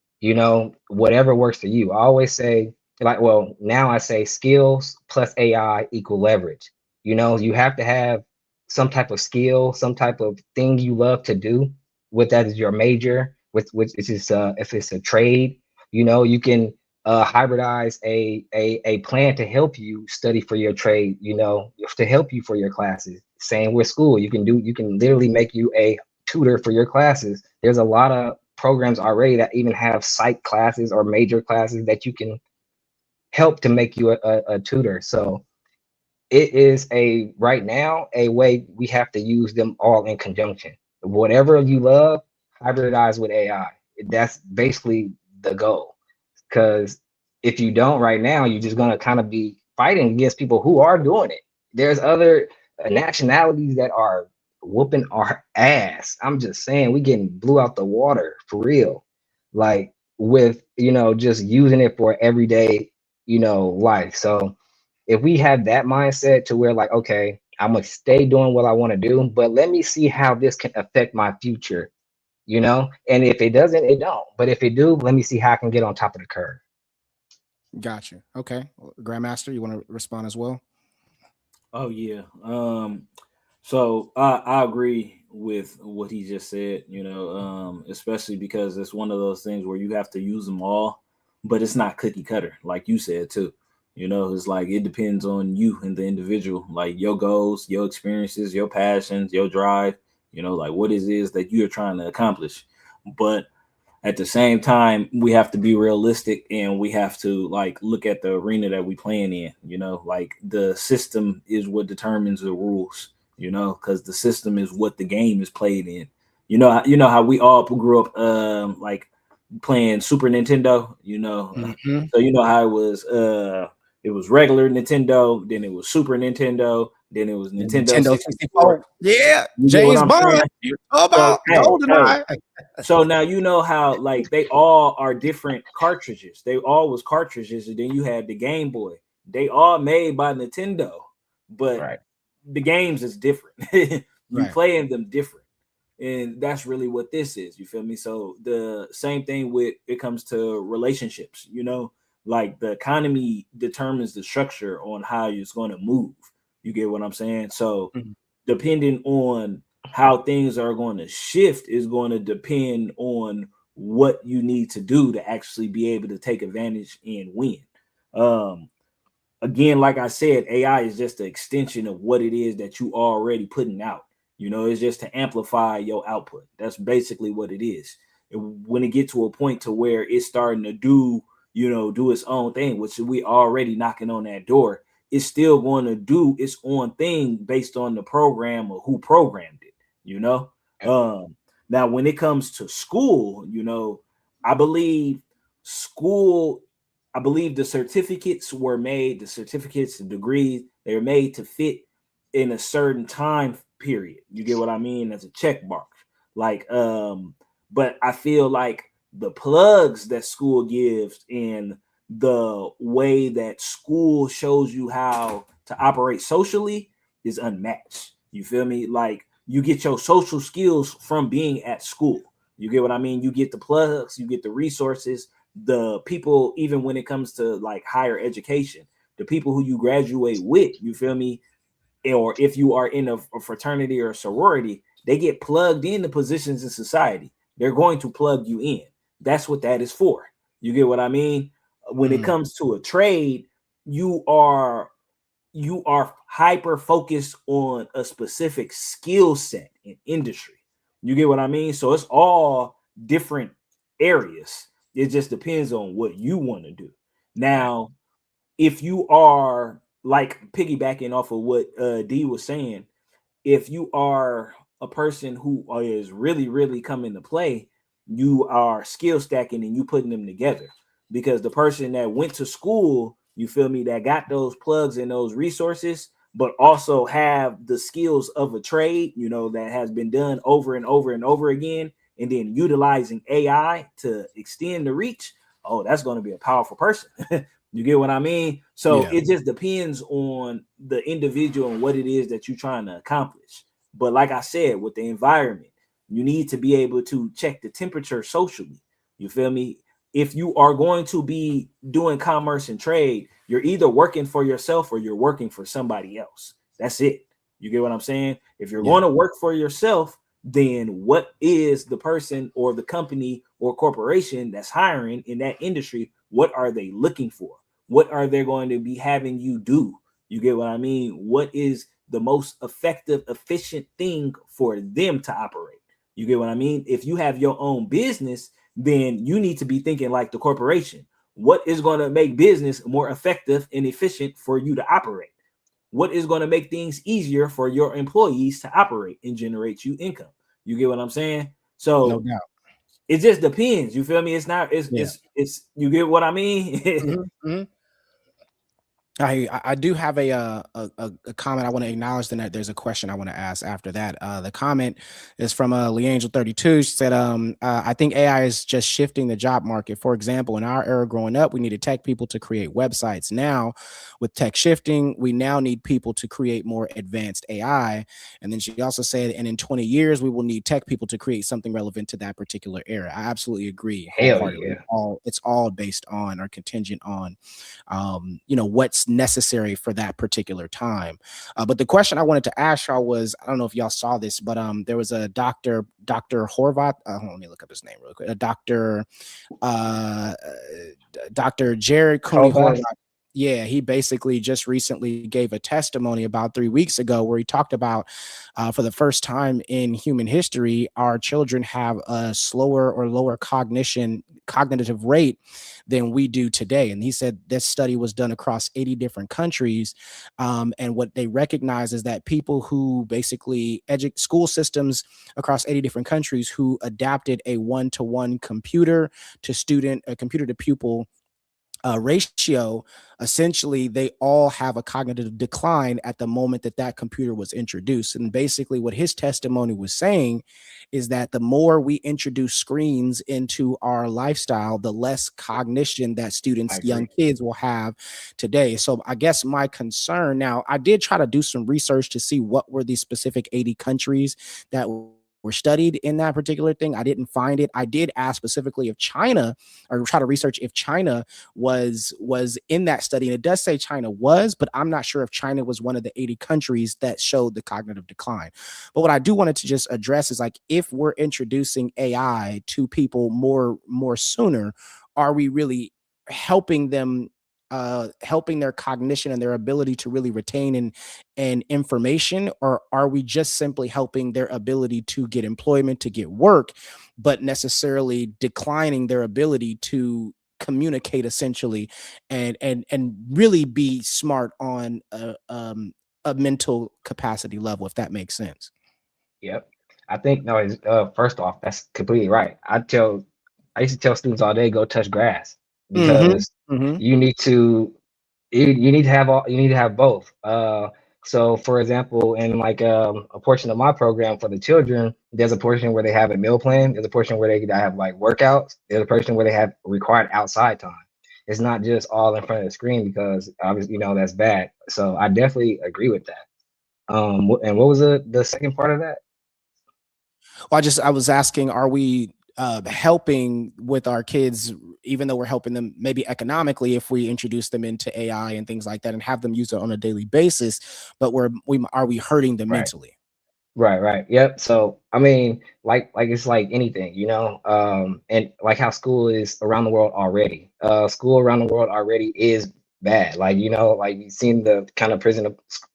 whatever works for you. I always say, now I say skills plus AI equal leverage. You have to have some type of skill, some type of thing you love to do, with that is your major, with which is if it's a trade, you can hybridize a plan to help you study for your trade, to help you for your classes. Same with school. You can literally make you a tutor for your classes. There's a lot of programs already that even have psych classes or major classes that you can help to make you a tutor. So it is right now a way we have to use them all in conjunction. Whatever you love, hybridize with AI. That's basically the goal. Because if you don't right now, you're just gonna kind of be fighting against people who are doing it. There's other nationalities that are whooping our ass. I'm just saying, we getting blew out the water for real. Like, with just using it for everyday life. So if we have that mindset to where, like, okay, I'm gonna stay doing what I want to do, but let me see how this can affect my future, and if it doesn't, it don't. But if it do, let me see how I can get on top of the curve. Gotcha. Okay. Grandmaster, you want to respond as well? Oh yeah. So I agree with what he just said, especially because it's one of those things where you have to use them all, but it's not cookie cutter, like you said too. It's like it depends on you and the individual, like your goals, your experiences, your passions, your drive, like what it is that you're trying to accomplish. But at the same time, we have to be realistic, and we have to like look at the arena that we playing in. Like the system is what determines the rules. Because the system is what the game is played in. You know how we all grew up like playing Super Nintendo. Mm-hmm. So how it was regular Nintendo, then it was Super Nintendo, then it was Nintendo 64. Yeah, James Bond. GoldenEye. So now you know how like they all are different cartridges. They all was cartridges, and then you had the Game Boy. They all made by Nintendo, but the games is different. You playing them different, and that's really what this is. You feel me? So the same thing with it comes to relationships. Like the economy determines the structure on how it's going to move. You get what I'm saying? So depending on how things are going to shift is going to depend on what you need to do to actually be able to take advantage and win. Again, like I said, AI is just an extension of what it is that you already putting out. It's just to amplify your output. That's basically what it is. When it gets to a point to where it's starting to do its own thing, which we already knocking on that door, it's still going to do its own thing based on the program or who programmed it, Now, when it comes to school, I believe the certificates were made, the degrees, they were made to fit in a certain time period. You get what I mean? As a check mark. Like, but I feel like the plugs that school gives and the way that school shows you how to operate socially is unmatched. You feel me? Like, you get your social skills from being at school. You get what I mean? You get the plugs, you get the resources, the people, even when it comes to like higher education, the people who you graduate with, you feel me? Or if you are in a fraternity or a sorority, they get plugged into positions in society. They're going to plug you in. That's what that is for. You get what I mean? When it comes to a trade, you are you are hyper focused on a specific skill set in industry. You get what I mean? So it's all different areas. It just depends on what you want to do. Now, if you are like piggybacking off of what D was saying, if you are a person who is really coming to play, you are skill stacking and you putting them together, because the person that went to school, you feel me, that got those plugs and those resources, but also have the skills of a trade, you know, that has been done over and over and over again, and then utilizing AI to extend the reach. Oh, that's going to be a powerful person. You get what I mean? So it just depends on the individual and what it is that you're trying to accomplish. But like I said, with the environment, you need to be able to check the temperature socially. You feel me? If you are going to be doing commerce and trade, you're either working for yourself or you're working for somebody else. That's it. You get what I'm saying? If you're going to work for yourself, then what is the person or the company or corporation that's hiring in that industry? What are they looking for? What are they going to be having you do? You get what I mean? What is the most effective, efficient thing for them to operate? You get what I mean? If you have your own business, then you need to be thinking like the corporation. What is going to make business more effective and efficient for you to operate? What is going to make things easier for your employees to operate and generate you income? You get what I'm saying? So No doubt. it just depends. You feel me? It's not, it's you get what I mean? Mm-hmm. I do have a comment I want to acknowledge, then there's a question I want to ask after that. The comment is from LeAngel32. She said, I think AI is just shifting the job market. For example, in our era growing up, we needed tech people to create websites. Now, with tech shifting, we now need people to create more advanced AI. And then she also said, and in 20 years, we will need tech people to create something relevant to that particular era. I absolutely agree. Hell yeah. It's all based on or contingent on, what's necessary for that particular time. But the question I wanted to ask y'all was, I don't know if y'all saw this, but there was a Dr. Horvath. Let me look up his name real quick. Dr. Jared Cooney Horvath. Yeah, he basically just recently gave a testimony about 3 weeks ago where he talked about for the first time in human history, our children have a slower or lower cognitive rate than we do today. And he said this study was done across 80 different countries. And what they recognize is that people who basically school systems across 80 different countries who adapted a one-to-one computer to student, a computer to pupil ratio, essentially they all have a cognitive decline at the moment that computer was introduced. And basically what his testimony was saying is that the more we introduce screens into our lifestyle, the less cognition that students, young kids will have today. So I guess my concern now, I did try to do some research to see what were these specific 80 countries that were studied in that particular thing. I didn't find it. I did ask specifically if China, or try to research if China was in that study. And it does say China was, but I'm not sure if China was one of the 80 countries that showed the cognitive decline. But what I do wanted to just address is, like, if we're introducing AI to people more sooner, are we really helping them, helping their cognition and their ability to really retain and information, or are we just simply helping their ability to get employment, to get work, but necessarily declining their ability to communicate essentially and really be smart on a mental capacity level, if that makes sense? Yep. I think first off, that's completely right. I used to tell students all day, go touch grass, because you need to have both. So for example, in like a portion of my program for the children, there's a portion where they have a meal plan, there's a portion where they have like workouts, there's a portion where they have required outside time. It's not just all in front of the screen, because obviously that's bad. So I definitely agree with that. And what was the second part of that? Well, I was asking, are we helping with our kids, even though we're helping them maybe economically if we introduce them into AI and things like that and have them use it on a daily basis, but are we hurting them mentally? Right. Yep. So I mean, like it's like anything, and like how school is around the world already. School around the world already is bad. Like, you know, like you've seen the kind of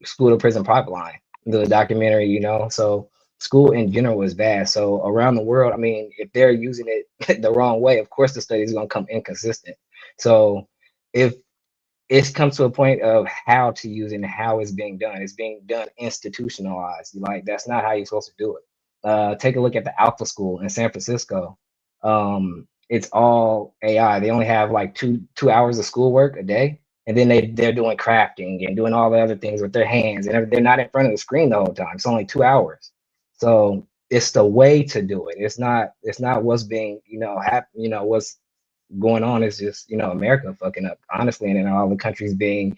school to prison pipeline, the documentary, you know. So school in general is bad. So around the world, I mean, if they're using it the wrong way, of course the study is going to come inconsistent. So if it's come to a point of how to use it and how it's being done, it's being done institutionalized. Like, that's not how you're supposed to do it. Take a look at the Alpha School in San Francisco. It's all AI. They only have like two hours of schoolwork a day, and then they're doing crafting and doing all the other things with their hands, and they're not in front of the screen the whole time. It's only 2 hours. So it's the way to do it. It's not what's being, you know, what's going on is just, you know, America fucking up, honestly, and then all the countries being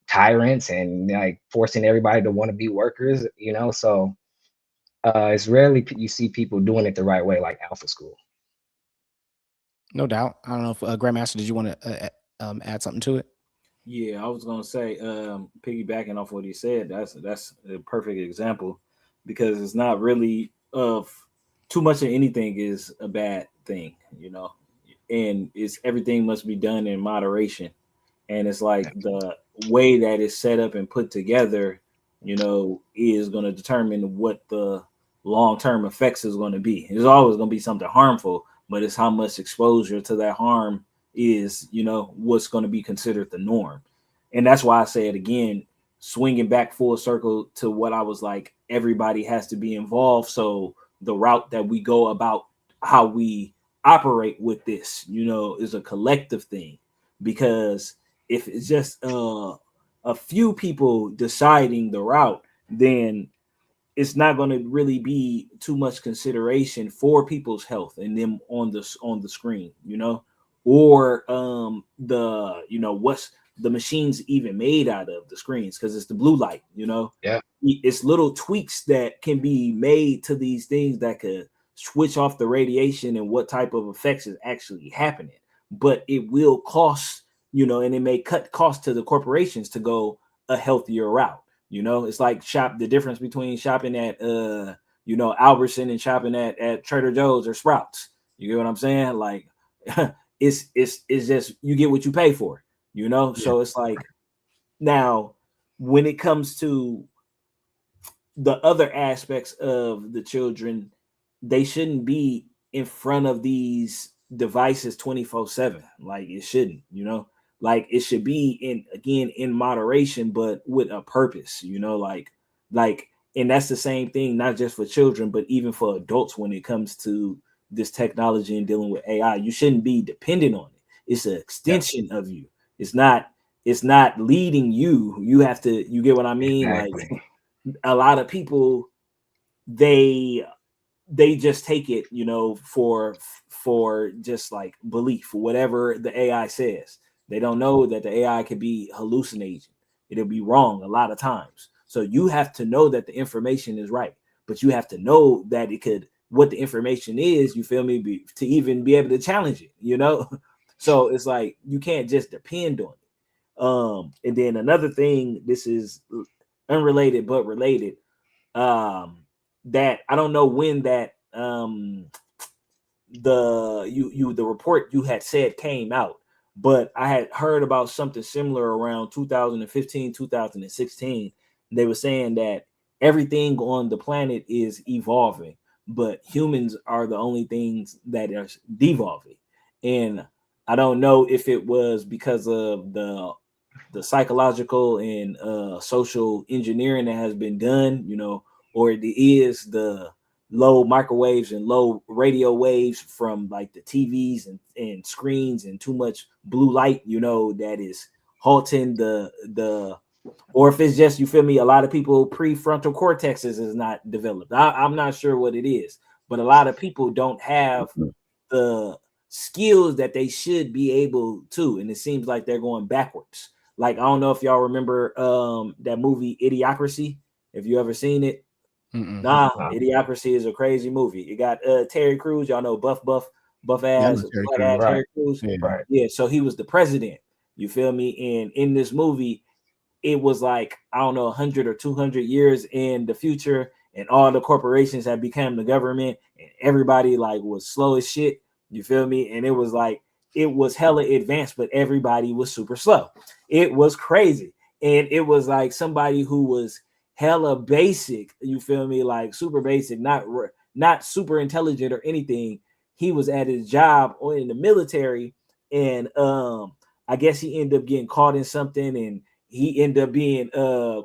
tyrants and like forcing everybody to want to be workers, you know. So it's rarely you see people doing it the right way, like Alpha School. No doubt. I don't know if Grandmaster, did you want to add something to it? Yeah, I was gonna say, piggybacking off what he said, that's a perfect example, because it's not really of too much of anything is a bad thing, you know, and it's everything must be done in moderation, and it's like the way that it's set up and put together, you know, is going to determine what the long-term effects is going to be. There's always going to be something harmful, but it's how much exposure to that harm is, you know, what's going to be considered the norm. And that's why I say it again, swinging back full circle to what I was like, everybody has to be involved. So the route that we go about how we operate with this, you know, is a collective thing. Because if it's just a few people deciding the route, then it's not going to really be too much consideration for people's health and them on the screen, you know, or the, you know, what's the machines even made out of the screens, because it's the blue light, you know. Yeah, it's little tweaks that can be made to these things that could switch off the radiation and what type of effects is actually happening. But it will cost, you know, and it may cut costs to the corporations to go a healthier route. You know, it's like the difference between shopping at you know, Albertson and shopping at Trader Joe's or Sprouts. You get what I'm saying? Like it's just you get what you pay for, you know? Yeah. So it's like, now when it comes to the other aspects of the children, they shouldn't be in front of these devices 24/7. Like, it shouldn't, you know, like it should be in moderation, but with a purpose, you know, like, and that's the same thing, not just for children, but even for adults. When it comes to this technology and dealing with AI, you shouldn't be dependent on it. It's an extension of you. It's not leading you. You have to, you get what I mean? Exactly. Like, a lot of people, they just take it, you know, for just like belief, whatever the AI says. They don't know that the AI could be hallucinating. It'll be wrong a lot of times. So you have to know that the information is right, but you have to know that it could, what the information is, you feel me, to even be able to challenge it, you know? So it's like, you can't just depend on it. And then another thing, this is unrelated but related, that I don't know when that the report you had said came out, but I had heard about something similar around 2015, 2016. They were saying that everything on the planet is evolving, but humans are the only things that are devolving. And I don't know if it was because of the psychological and social engineering that has been done, you know, or it is the low microwaves and low radio waves from like the TVs and screens and too much blue light, you know, that is halting the or if it's just, you feel me, a lot of people prefrontal cortexes is not developed. I'm not sure what it is, but a lot of people don't have the skills that they should be able to, and it seems like they're going backwards. Like, I don't know if y'all remember that movie Idiocracy. Have you ever seen it? Nah, Idiocracy is a crazy movie. It got Terry Crews, y'all know, buff ass, Terry Crews. Yeah, so he was the president. You feel me? And in this movie, it was like, I don't know, 100 or 200 years in the future, and all the corporations had become the government, and everybody like was slow as shit. You feel me? And it was like it was hella advanced, but everybody was super slow. It was crazy. And it was like somebody who was hella basic, you feel me, like super basic, not super intelligent or anything. He was at his job or in the military, and I guess he ended up getting caught in something, and he ended up being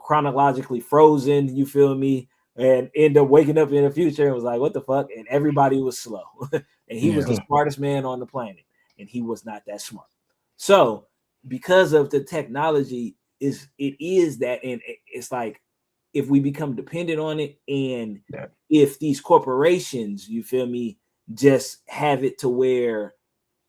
chronologically frozen, you feel me, and end up waking up in the future and was like, what the fuck? And everybody was slow. And he was the smartest man on the planet, and he was not that smart. So because of the technology, it is that, and it's like if we become dependent on it, and if these corporations, you feel me, just have it to where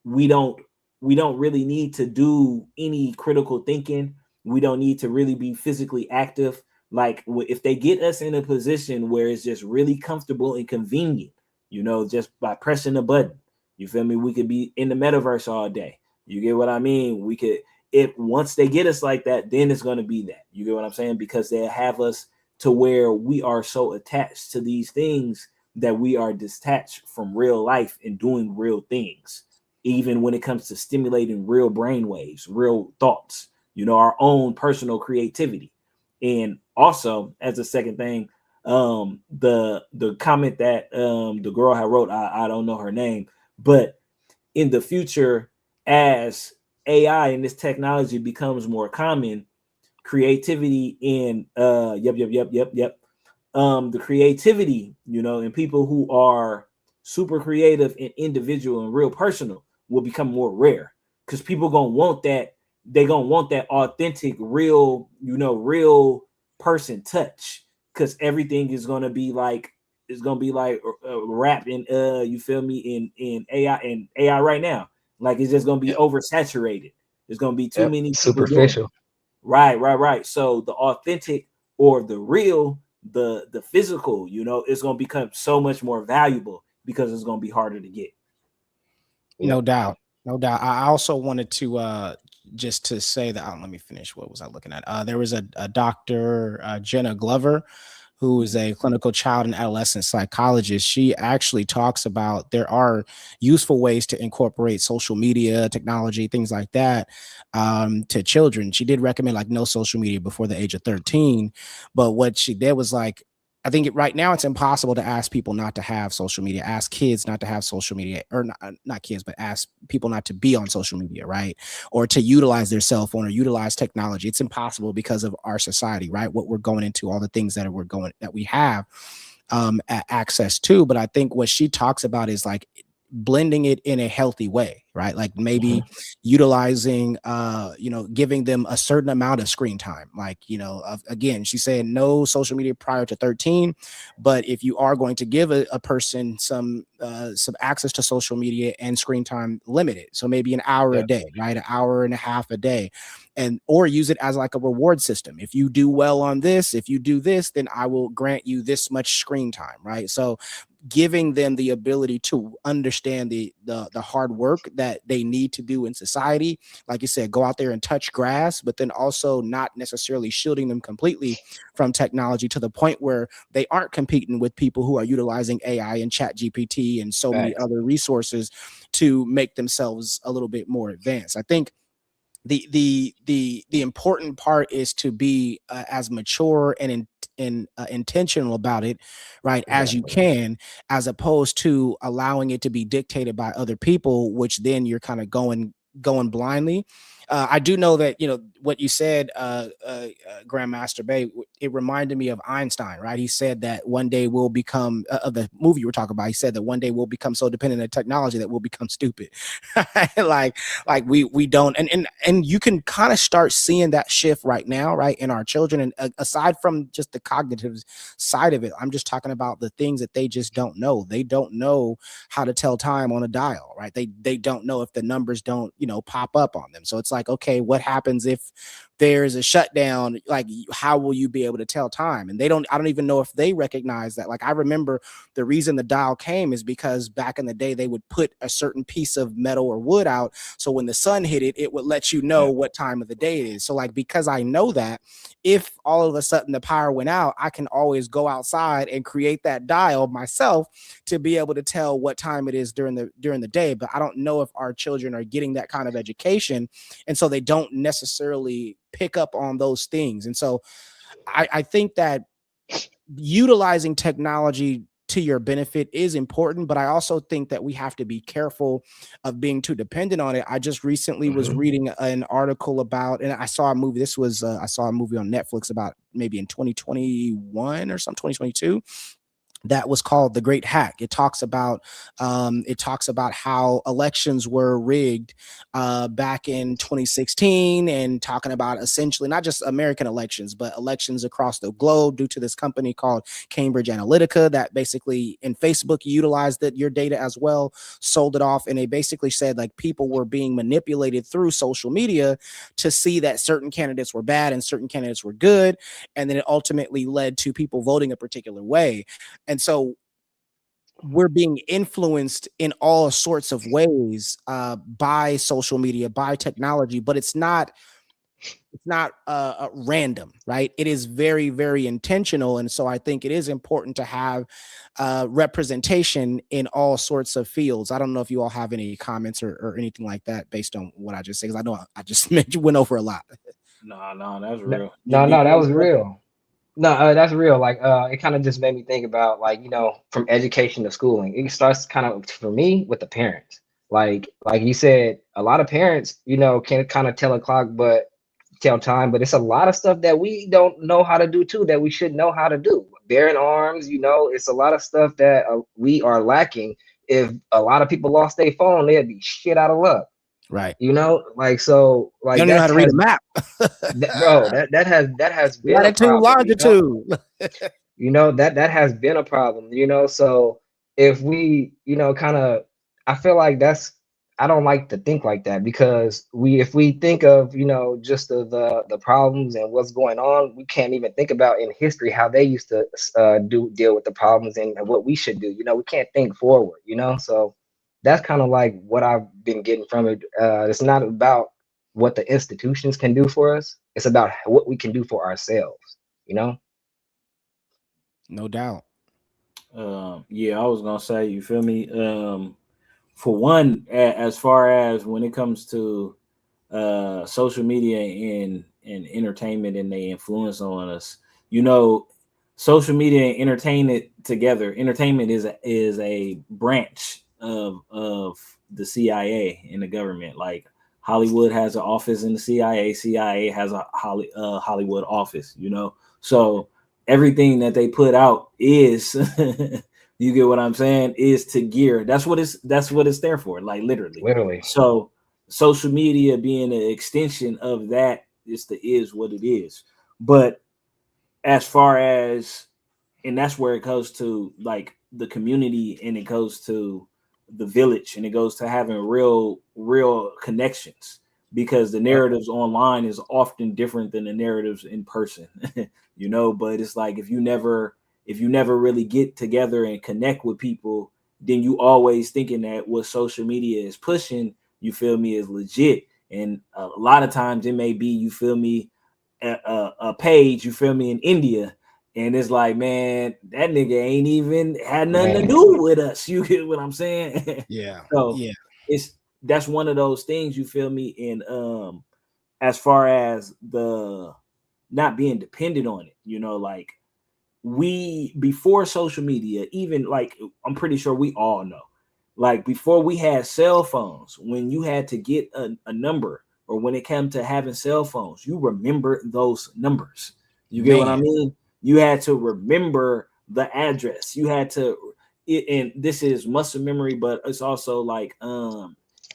we don't really need to do any critical thinking. We don't need to really be physically active. Like if they get us in a position where it's just really comfortable and convenient, you know, just by pressing a button, you feel me? We could be in the metaverse all day. You get what I mean? We could, if once they get us like that, then it's going to be that. You get what I'm saying? Because they have us to where we are so attached to these things that we are detached from real life and doing real things, even when it comes to stimulating real brain waves, real thoughts, you know, our own personal creativity. And also, as a second thing, the comment that the girl had wrote, I don't know her name, but in the future, as AI and this technology becomes more common, creativity in the creativity, you know, and people who are super creative and individual and real personal will become more rare, because people gonna want that. They gonna want that authentic, real, you know, real person touch, because everything is gonna be like, it's gonna be like rap and you feel me, in AI right now. Like it's just gonna be oversaturated. There's gonna be too many people superficial. Right. So the authentic or the real, the physical, you know, it's gonna become so much more valuable because it's gonna be harder to get. No doubt. I also wanted to just to say that, let me finish. What was I looking at? There was a doctor, Jenna Glover, who is a clinical child and adolescent psychologist. She actually talks about there are useful ways to incorporate social media, technology, things like that, to children. She did recommend like no social media before the age of 13. But what she did was like, I think right now it's impossible to ask people not to have social media, ask kids not to have social media, or not kids, but ask people not to be on social media, right? Or to utilize their cell phone or utilize technology. It's impossible because of our society, right? What we're going into, all the things that we have access to. But I think what she talks about is like blending it in a healthy way, right? Like maybe utilizing, giving them a certain amount of screen time. Like, again, she's saying no social media prior to 13, but if you are going to give a person some access to social media and screen time, limit it. So maybe an hour a day, right? An hour and a half a day, or use it as like a reward system. If you do well on this, if you do this, then I will grant you this much screen time, right? So giving them the ability to understand the hard work that they need to do in society, like you said, go out there and touch grass, but then also not necessarily shielding them completely from technology to the point where they aren't competing with people who are utilizing AI and Chat GPT and so many other resources to make themselves a little bit more advanced. I think the important part is to be as mature and intentional about it, right, as you can, as opposed to allowing it to be dictated by other people, which then you're kind of going blindly. I do know that, what you said, Grandmaster Bay, it reminded me of Einstein, right? He said that one day we'll become, of the movie you were talking about, he said that one day we'll become so dependent on technology that we'll become stupid. like we don't, and you can kind of start seeing that shift right now, right, in our children. And aside from just the cognitive side of it, I'm just talking about the things that they just don't know. They don't know how to tell time on a dial, right? They don't know if the numbers don't, pop up on them. So it's like, okay, what happens if there's a shutdown, like how will you be able to tell time? And I don't even know if they recognize that. Like I remember the reason the dial came is because back in the day they would put a certain piece of metal or wood out, so when the sun hit it, it would let you know what time of the day it is. So like, because I know that if all of a sudden the power went out, I can always go outside and create that dial myself to be able to tell what time it is during the day. But I don't know if our children are getting that kind of education, and so they don't necessarily pick up on those things. And so I think that utilizing technology to your benefit is important, but I also think that we have to be careful of being too dependent on it. I just recently was reading an article about, and I saw a movie. This was I saw a movie on Netflix about maybe in 2021 or some 2022. That was called The Great Hack. It talks about how elections were rigged back in 2016, and talking about essentially not just American elections, but elections across the globe due to this company called Cambridge Analytica that basically, and Facebook utilized your data as well, sold it off. And they basically said like people were being manipulated through social media to see that certain candidates were bad and certain candidates were good. And then it ultimately led to people voting a particular way. And so we're being influenced in all sorts of ways by social media, by technology, but it's not random, right? It is very, very intentional. And so I think it is important to have representation in all sorts of fields. I don't know if you all have any comments or anything like that based on what I just said, because I know I just went over a lot. No, that's real. No, that was real. No, that's real. Like, it kind of just made me think about, like, from education to schooling. It starts kind of, for me, with the parents. Like you said, a lot of parents, can kind of tell time, but it's a lot of stuff that we don't know how to do too, that we should know how to do. Bearing arms, it's a lot of stuff that we are lacking. If a lot of people lost their phone, they'd be shit out of luck. Right. So you don't know how to read a map. Bro, that has been latitude, a problem, longitude. That has been a problem, so if we, kind of, I feel like I don't like to think like that, because if we think of, just the problems and what's going on, we can't even think about in history how they used to deal with the problems and what we should do. We can't think forward, so that's kind of like what I've been getting from it. It's not about what the institutions can do for us. It's about what we can do for ourselves, No doubt. Yeah, I was gonna say, you feel me? For one, as far as when it comes to social media and entertainment and they influence on us, social media and entertainment together. Entertainment is a branch of the CIA in the government. Like Hollywood has an office in the CIA. CIA has a Hollywood office. So everything that they put out is you get what I'm saying, is to gear. That's what it's there for, like literally. So social media being an extension of that is what it is. But as far as, and that's where it goes to like the community, and it goes to the village, and it goes to having real connections, because the narratives online is often different than the narratives in person. But it's like if you never really get together and connect with people, then you always thinking that what social media is pushing, you feel me, is legit. And a lot of times it may be, you feel me, a page, you feel me, in India, and it's like, man, that nigga ain't even had nothing to do with us. You get what I'm saying? Yeah. So yeah, that's one of those things, you feel me, in as far as the not being dependent on it, like we, before social media, even like, I'm pretty sure we all know, like before we had cell phones, when you had to get a number, or when it came to having cell phones, you remember those numbers. You get what I mean? You had to remember the address. You had to, and this is muscle memory, but it's also like,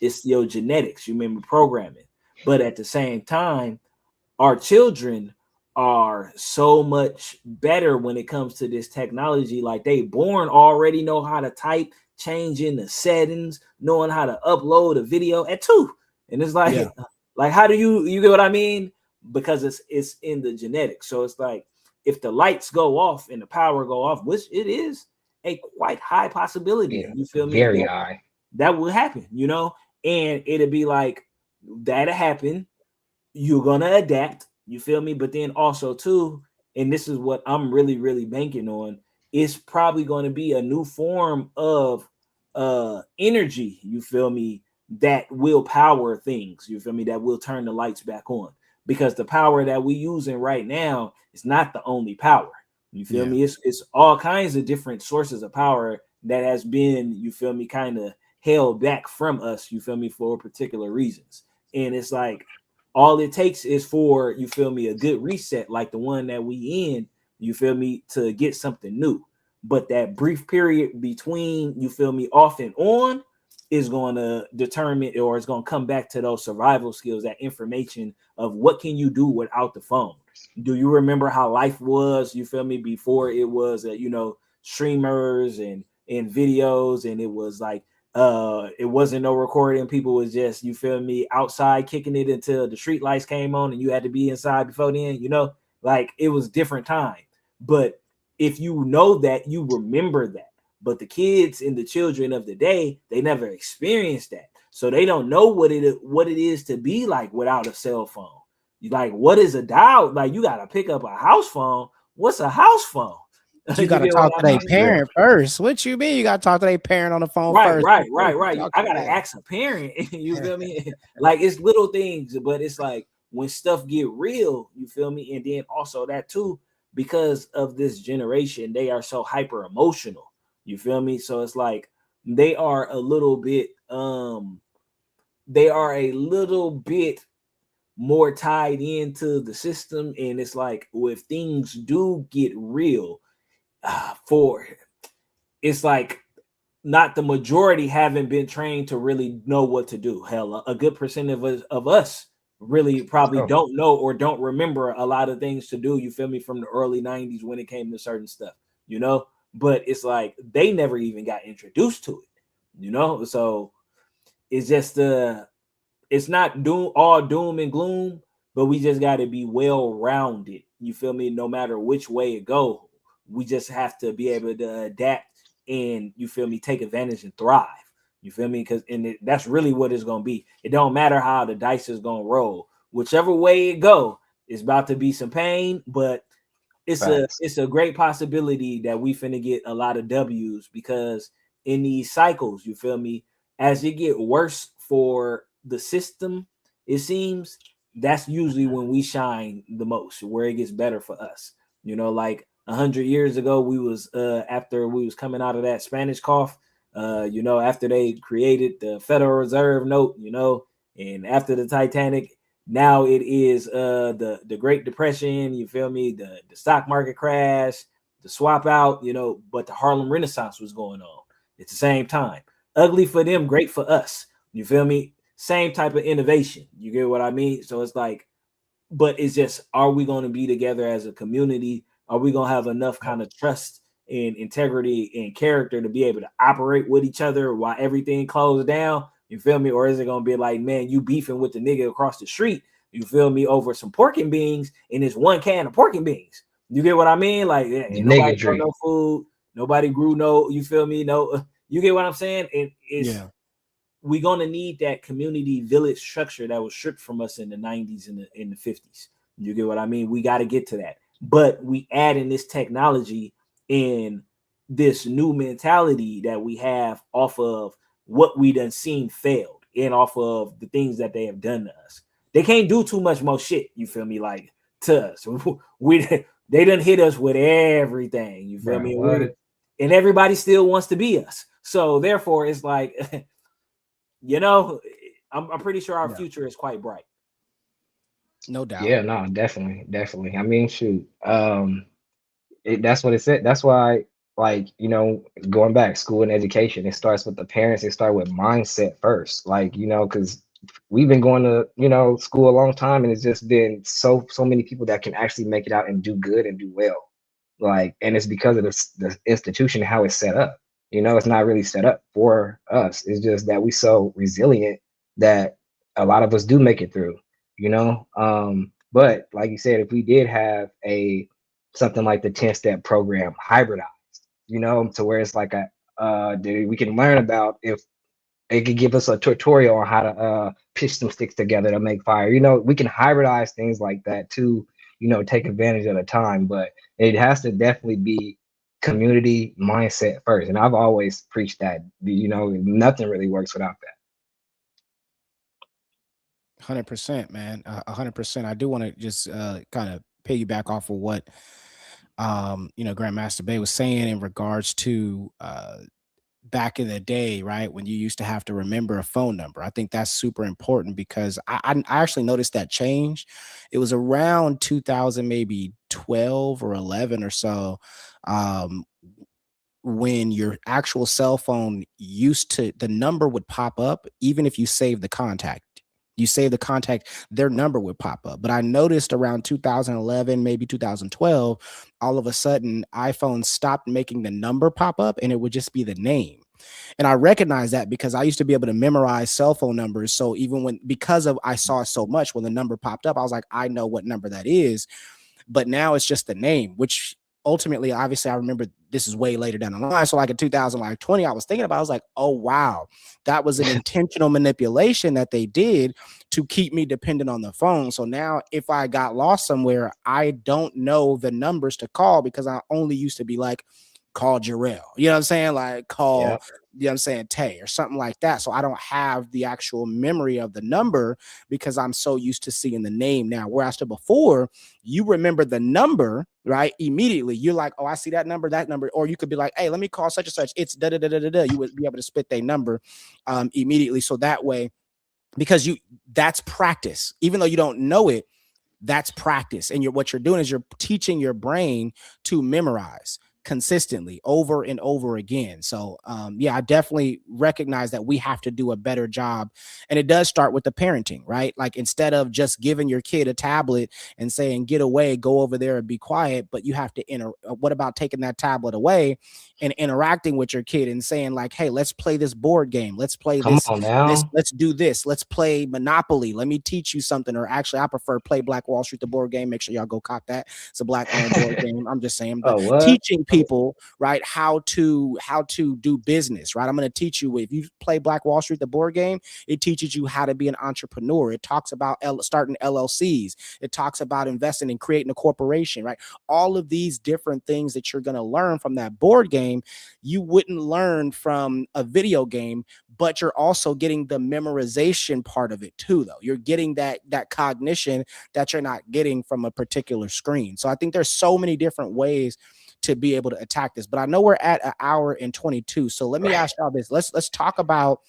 it's your genetics. You remember programming. But at the same time, our children are so much better when it comes to this technology. Like they born already know how to type, changing the settings, knowing how to upload a video at 2. And it's like, like, how do you get what I mean? because it's in the genetics. So it's like if the lights go off and the power go off, which it is a quite high possibility, Yeah, you feel me? very high. That will happen, you know, and it'll be like that'll happen. You're gonna adapt, you feel me? But then also too, and this is what I'm really, really banking on, it's probably going to be a new form of energy, you feel me, that will power things, you feel me, that will turn the lights back on. Because the power that we using right now is not the only power. You feel me? It's all kinds of different sources of power that has been, you feel me, kind of held back from us, you feel me, for particular reasons. And it's like all it takes is for, you feel me, a good reset like the one that we in, you feel me, to get something new. But that brief period between, you feel me, off and on is going to determine, or it's going to come back to those survival skills, that information of what can you do without the phone. Do you remember how life was, you feel me, before it was you know, streamers and videos, and it was like it wasn't no recording, people was just, you feel me, outside kicking it until the street lights came on and you had to be inside before then, you know, like it was different time. But if you know that, you remember that. But the kids and the children of the day, they never experienced that, so they don't know what it is to be like without a cell phone. Like, what is a dial? Like, you got to pick up a house phone. What's a house phone? You got to talk to their parent first. What you mean? You got to talk to their parent on the phone first. Right. I got to ask a parent. You feel me? Like, it's little things, but it's like when stuff get real, you feel me? And then also that too, because of this generation, they are so hyper emotional. You feel me? So it's like they are a little bit more tied into the system. And it's like, if things do get real, it's like not the majority haven't been trained to really know what to do. Hell, a good percent of us really probably don't know or don't remember a lot of things to do, you feel me, from the early 90s when it came to certain stuff, you know. But it's like they never even got introduced to it, you know. So it's just it's not all doom and gloom, but we just got to be well rounded, you feel me, no matter which way it goes. We just have to be able to adapt and, you feel me, take advantage and thrive, you feel me, because that's really what it's going to be. It don't matter how the dice is going to roll, whichever way it go, it's about to be some pain, but it's a great possibility that we finna get a lot of W's, because in these cycles, you feel me, as it get worse for the system, it seems that's usually when we shine the most, where it gets better for us. You know, like 100 years ago, we was after we was coming out of that Spanish cough, you know, after they created the Federal Reserve note, you know, and after the Titanic, now it is the Great Depression, you feel me, the stock market crash, the swap out, you know, but the Harlem Renaissance was going on at the same time. Ugly for them, great for us. You feel me? Same type of innovation. You get what I mean? So it's like, but it's just, are we going to be together as a community? Are we going to have enough kind of trust and integrity and character to be able to operate with each other while everything closed down? You feel me? Or is it going to be like, man, you beefing with the nigga across the street, you feel me, over some pork and beans, and it's one can of pork and beans. You get what I mean? Like, nobody grew no food, nobody grew no, you feel me? No, you get what I'm saying? And it's, we're going to need that community village structure that was stripped from us in the 90s and in the 50s. You get what I mean? We got to get to that. But we add in this technology and this new mentality that we have off of what we done seen failed and off of the things that they have done to us. They can't do too much more shit, you feel me, like to us. They done hit us with everything, you feel me? And everybody still wants to be us. So therefore, it's like, you know, I'm pretty sure our future is quite bright. No doubt. Yeah, no, definitely. I mean, shoot, that's what it said. That's why, like, you know, going back, school and education, it starts with the parents. It starts with mindset first, like, you know, because we've been going to, you know, school a long time, and it's just been so many people that can actually make it out and do good and do well, like, and it's because of the institution, how it's set up. You know, it's not really set up for us. It's just that we so resilient that a lot of us do make it through, you know. But like you said, if we did have something like the 10-step program hybridized, to where it's like we can learn about, if they could give us a tutorial on how to pitch some sticks together to make fire. We can hybridize things like that to, take advantage at a time, but it has to definitely be community mindset first. And I've always preached that, nothing really works without that. 100%, man. 100%. I do want to just kind of piggyback off of what Grandmaster Bay was saying in regards to back in the day, right, when you used to have to remember a phone number. I think that's super important, because I actually noticed that change. It was around 2000, maybe 12 or 11 or so, when your actual cell phone the number would pop up, even if you save the contact. You save the contact, their number would pop up. But I noticed around 2011, maybe 2012, all of a sudden iPhone stopped making the number pop up, and it would just be the name. And I recognize that because I used to be able to memorize cell phone numbers. So even because I saw it so much, when the number popped up, I was like, I know what number that is. But now it's just the name, which ultimately, obviously, I remember this is way later down the line. So like in 2020, I was thinking about, I was like, oh, wow, that was an intentional manipulation that they did to keep me dependent on the phone. So now if I got lost somewhere, I don't know the numbers to call, because I only used to be like, call Jarrell, you know what I'm saying? Like call, Yep. you know what I'm saying, Tay or something like that. So I don't have the actual memory of the number, because I'm so used to seeing the name now. Whereas to before, you remember the number, right? Immediately. You're like, oh, I see that number. Or you could be like, hey, let me call such and such. It's da da da da da. You would be able to spit their number immediately. So that way, because that's practice, even though you don't know it, that's practice. And what you're doing is you're teaching your brain to memorize consistently over and over again. So I definitely recognize that we have to do a better job. And it does start with the parenting, right? Like instead of just giving your kid a tablet and saying, get away, go over there and be quiet, but you have to what about taking that tablet away and interacting with your kid and saying like, hey, let's play this board game. Let's play this. Let's do this. Let's play Monopoly. Let me teach you something. Or actually, I prefer Play Black Wall Street, the board game. Make sure y'all go cop that. It's a Black owned board game. I'm just saying, but teaching people, right, how to do business, right? I'm going to teach you, if you play Black Wall Street, the board game, it teaches you how to be an entrepreneur. It talks about starting LLCs. It talks about investing and creating a corporation, right? All of these different things that you're going to learn from that board game, you wouldn't learn from a video game, but you're also getting the memorization part of it too, though. You're getting that cognition that you're not getting from a particular screen. So I think there's so many different ways to be able to attack this, but I know we're at 1 hour and 22. So let me ask y'all this. Let's talk about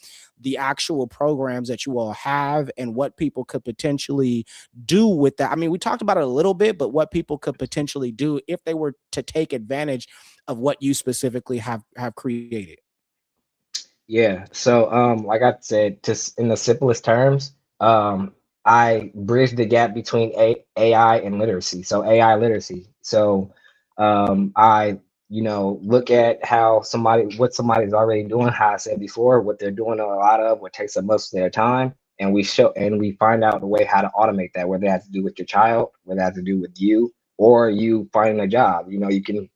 the actual programs that you all have and what people could potentially do with that. I mean, we talked about it a little bit, but what people could potentially do if they were to take advantage of what you specifically have created. Yeah. So, like I said, just in the simplest terms, I bridge the gap between AI and literacy. So AI literacy. So, I, look at what somebody's already doing, how I said before, what they're doing a lot of, what takes up most of their time. And we find out a way how to automate that, whether that has to do with your child, whether that has to do with you, or you finding a job.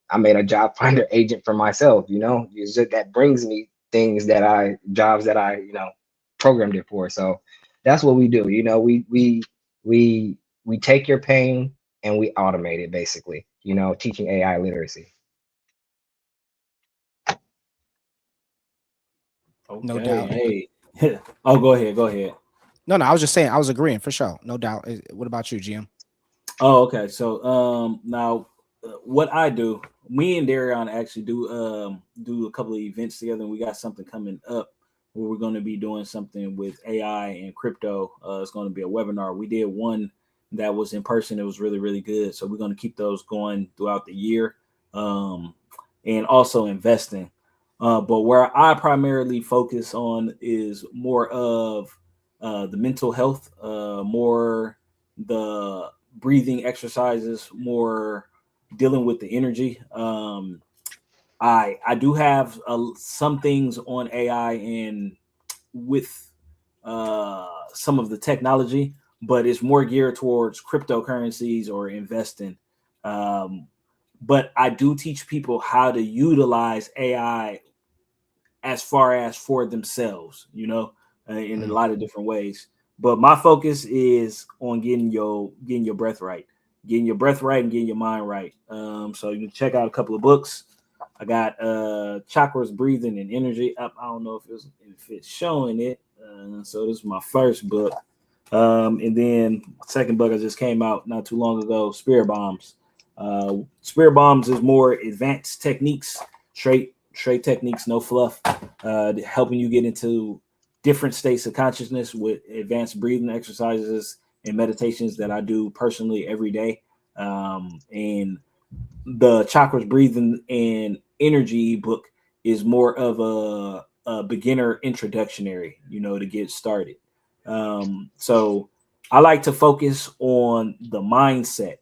I made a job finder agent for myself, that brings me jobs that I programmed it for. So that's what we do. We take your pain and we automate it, basically, teaching AI literacy. Okay. No doubt. Hey. Oh, go ahead. No, I was just saying, I was agreeing for sure. No doubt. What about you, GM? Oh, okay. So now what I do, me and Darion actually do a couple of events together, and we got something coming up where we're going to be doing something with AI and crypto. It's going to be a webinar. We did one that was in person. It was really, really good. So we're going to keep those going throughout the year, and also investing. But where I primarily focus on is more of the mental health, more the breathing exercises, more dealing with the energy. I do have some things on AI and with some of the technology, but it's more geared towards cryptocurrencies or investing. But I do teach people how to utilize AI as far as for themselves, in a lot of different ways. But my focus is on getting your breath right, and getting your mind right. So you can check out a couple of books. I got Chakras, Breathing, and Energy. I don't know if it's showing it. So this is my first book. And then second book I just came out not too long ago, Spirit Bombs. Spirit Bombs is more advanced techniques, straight techniques, no fluff, helping you get into different states of consciousness with advanced breathing exercises and meditations that I do personally every day. And the Chakras, Breathing, and Energy book is more of a beginner introductionary, to get started. So I like to focus on the mindset,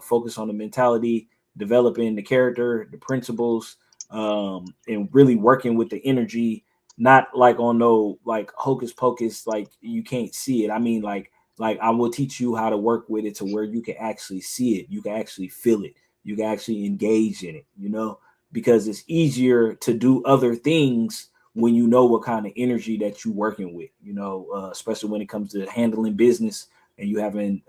focus on the mentality, developing the character, the principles, and really working with the energy, not like on no like hocus pocus, like you can't see it. I mean, like I will teach you how to work with it to where you can actually see it, you can actually feel it, you can actually engage in it, because it's easier to do other things when you know what kind of energy that you're working with, especially when it comes to handling business and you having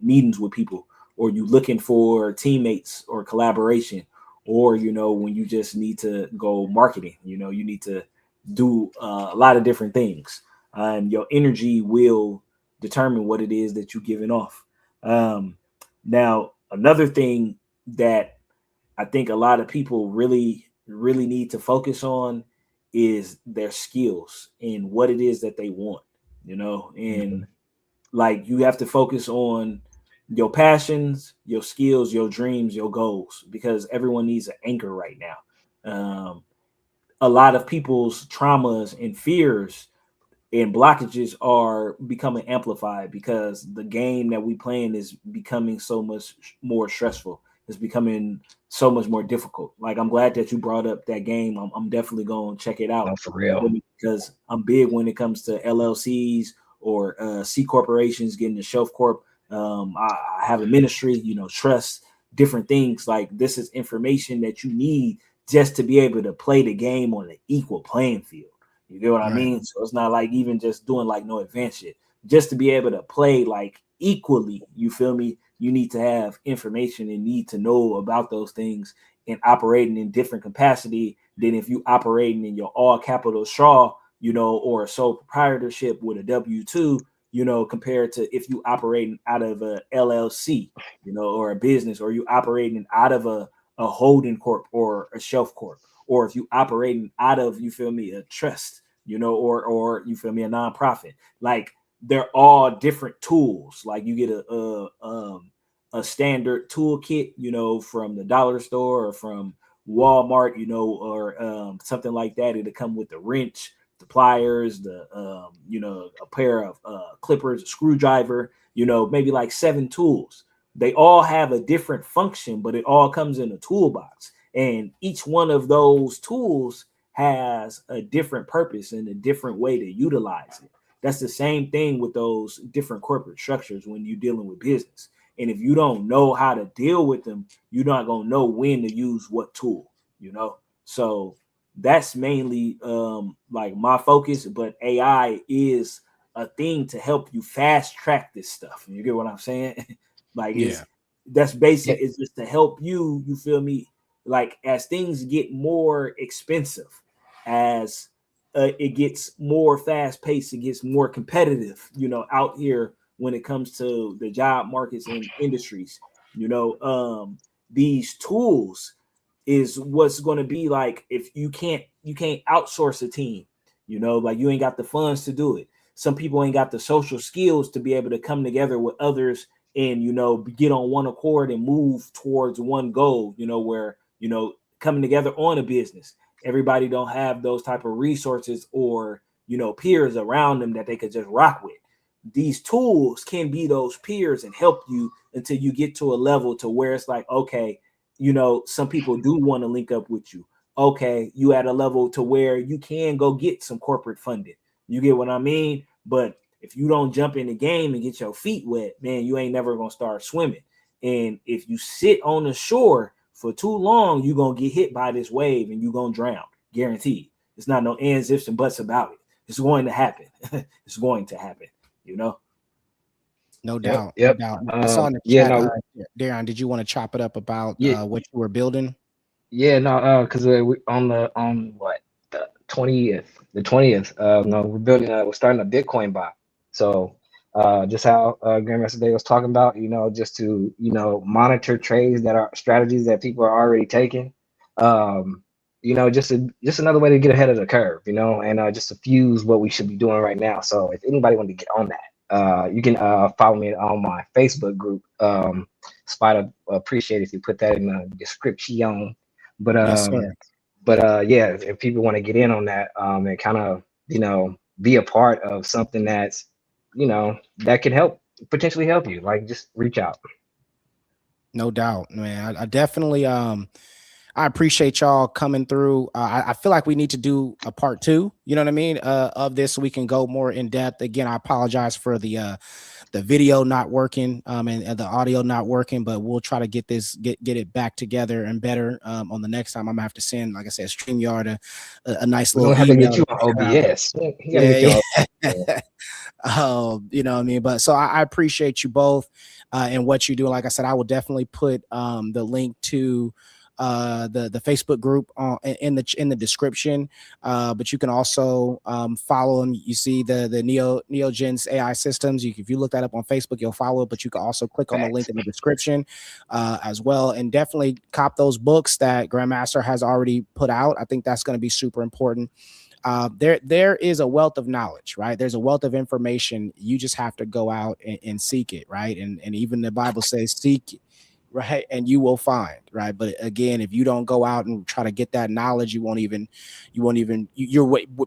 meetings with people, or you looking for teammates or collaboration, or, when you just need to go marketing, you need to do a lot of different things, and your energy will determine what it is that you're giving off. Now, another thing that I think a lot of people really, really need to focus on is their skills and what it is that they want, and like you have to focus on your passions, your skills, your dreams, your goals, because everyone needs an anchor right now. A lot of people's traumas and fears and blockages are becoming amplified because the game that we playing is becoming so much more stressful. It's becoming so much more difficult. Like, I'm glad that you brought up that game. I'm definitely going to check it out. Oh, for real. Because I'm big when it comes to LLCs or C corporations getting the shelf corp. I have a ministry, trust, different things. Like, this is information that you need just to be able to play the game on an equal playing field. You get what I mean? So it's not like even just doing like no advanced shit. Just to be able to play like equally, you feel me? You need to have information and need to know about those things and operating in different capacity than if you operating in your all capital straw, or a sole proprietorship with a W-2, compared to if you operating out of a LLC, or a business, or you operating out of a holding corp or a shelf corp, or if you operating out of, you feel me, a trust, or you feel me, a nonprofit. Like, they're all different tools. Like, you get a standard toolkit, from the dollar store or from Walmart, or something like that. It'll come with the wrench, the pliers, a pair of clippers, a screwdriver, maybe like 7 tools. They all have a different function, but it all comes in a toolbox. And each one of those tools has a different purpose and a different way to utilize it. That's the same thing with those different corporate structures when you're dealing with business. And if you don't know how to deal with them, you're not going to know when to use what tool, So that's mainly like my focus. But AI is a thing to help you fast track this stuff. You get what I'm saying? Like, that's basic. It's just to help you feel me? Like, as things get more expensive, as it gets more fast paced, it gets more competitive, out here when it comes to the job markets and industries, these tools is what's going to be like, if you can't outsource a team, like you ain't got the funds to do it. Some people ain't got the social skills to be able to come together with others and, get on one accord and move towards one goal, where, coming together on a business. Everybody don't have those type of resources or, peers around them that they could just rock with. These tools can be those peers and help you until you get to a level to where it's like, okay, some people do want to link up with you. Okay, you at a level to where you can go get some corporate funding. You get what I mean? But If you don't jump in the game and get your feet wet, man, you ain't never gonna start swimming. And if you sit on the shore for too long, you're gonna get hit by this wave and you're gonna drown, guaranteed. It's not no ands, ifs, and buts about it. It's going to happen. It's going to happen, you know. No doubt. Yep. No doubt. I saw in the chat, no. Darren, did you want to chop it up about Yeah. what you were building? Yeah, no, because we on what the 20th. No, we're building. We're starting a Bitcoin bot. So, just how Grandmaster Day was talking about, you know, just to monitor trades that are strategies that people are already taking. You know, just another way to get ahead of the curve, you know, and just to fuse what we should be doing right now. So, if anybody wanted to get on that, you can follow me on my Facebook group. Spider, appreciate if you put that in the description. But Yes, sir. Yeah, if people want to get in on that and kind of be a part of something that's that can potentially help you, like just reach out. No doubt, man. I definitely I appreciate y'all coming through. I feel like we need to do a part 2, you know what I mean, of this, so we can go more in depth. Again, I apologize for the video not working and the audio not working, but we'll try to get it back together and better on the next time. I'm gonna have to send, like I said, StreamYard a nice little have email. To get you on OBS. Yeah. You know what I mean? But so I appreciate you both and what you do. Like I said, I will definitely put the link to the Facebook group in the description, but you can also follow them. You see the Neogens AI Systems. If you look that up on Facebook, you'll follow it, but you can also click on the link in the description as well, and definitely cop those books that Grandmaster has already put out. I think that's going to be super important. There is a wealth of knowledge, right? There's a wealth of information. You just have to go out and seek it, right? And even the Bible says seek, right, and you will find, right? But again, if you don't go out and try to get that knowledge, you're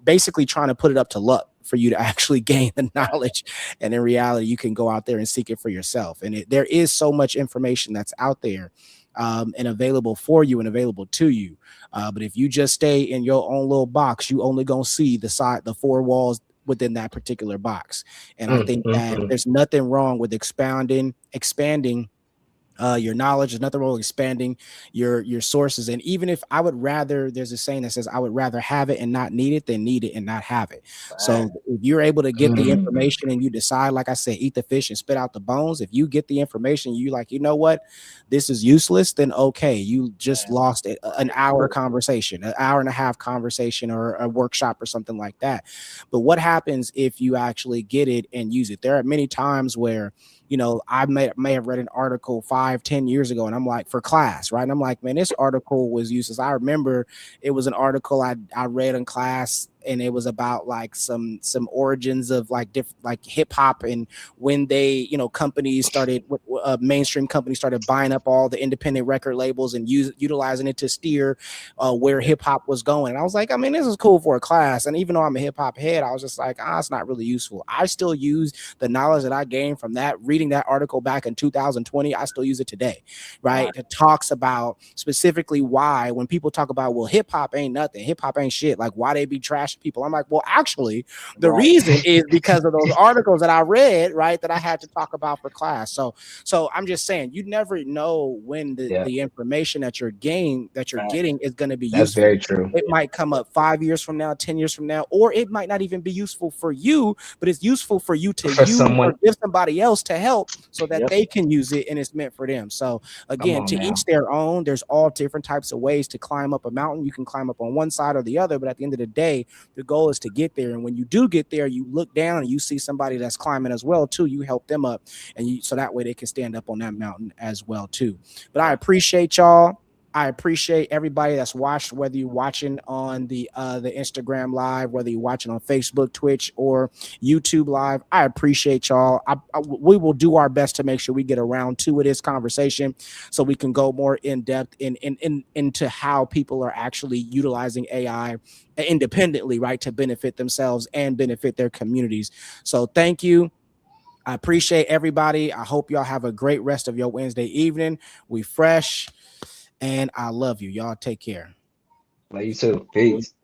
basically trying to put it up to luck for you to actually gain the knowledge. And in reality, you can go out there and seek it for yourself. And there is so much information that's out there and available for you and available to you. But if you just stay in your own little box, you only gonna see the 4 walls within that particular box. And I think that there's nothing wrong with expanding your knowledge. There's nothing wrong with expanding your sources. And even if there's a saying that says, I would rather have it and not need it than need it and not have it. Right. So if you're able to get the information and you decide, like I said, eat the fish and spit out the bones. If you get the information, you like, you know what, this is useless, then okay, you just lost an hour conversation, an hour and a half conversation, or a workshop or something like that. But what happens if you actually get it and use it? There are many times where, you know, I may have read an article 5-10 years ago, and I'm like, for class, right? And I'm like, man, this article was useless. I remember it was an article I read in class, and it was about like some origins of like hip hop, and when they, companies started, mainstream companies started buying up all the independent record labels and utilizing it to steer where hip hop was going. And I was like, I mean, this is cool for a class. And even though I'm a hip hop head, I was just like, it's not really useful. I still use the knowledge that I gained from that, reading that article back in 2020. I still use it today, right? It talks about specifically why when people talk about, well, hip hop ain't nothing, hip hop ain't shit, like why they be trashing people. I'm like, well, actually, the reason is because of those articles that I read, right, that I had to talk about for class. So I'm just saying, you never know when the information that you're getting is going to be useful. That's very true. It might come up 5 years from now, 10 years from now, or it might not even be useful for you, but it's useful for you to use or give somebody else to help so that they can use it and it's meant for them. So again, to each their own. There's all different types of ways to climb up a mountain. You can climb up on one side or the other, but at the end of the day, the goal is to get there. And when you do get there, you look down and you see somebody that's climbing as well too. You help them up, and so that way they can stand up on that mountain as well too. But I appreciate y'all. I appreciate everybody that's watched, whether you're watching on the Instagram live, whether you're watching on Facebook, Twitch, or YouTube live. I appreciate y'all. We will do our best to make sure we get a round 2 of this conversation so we can go more in depth into how people are actually utilizing AI independently, right, to benefit themselves and benefit their communities. So thank you. I appreciate everybody. I hope y'all have a great rest of your Wednesday evening. We fresh. And I love you. Y'all take care. Love you too. Peace.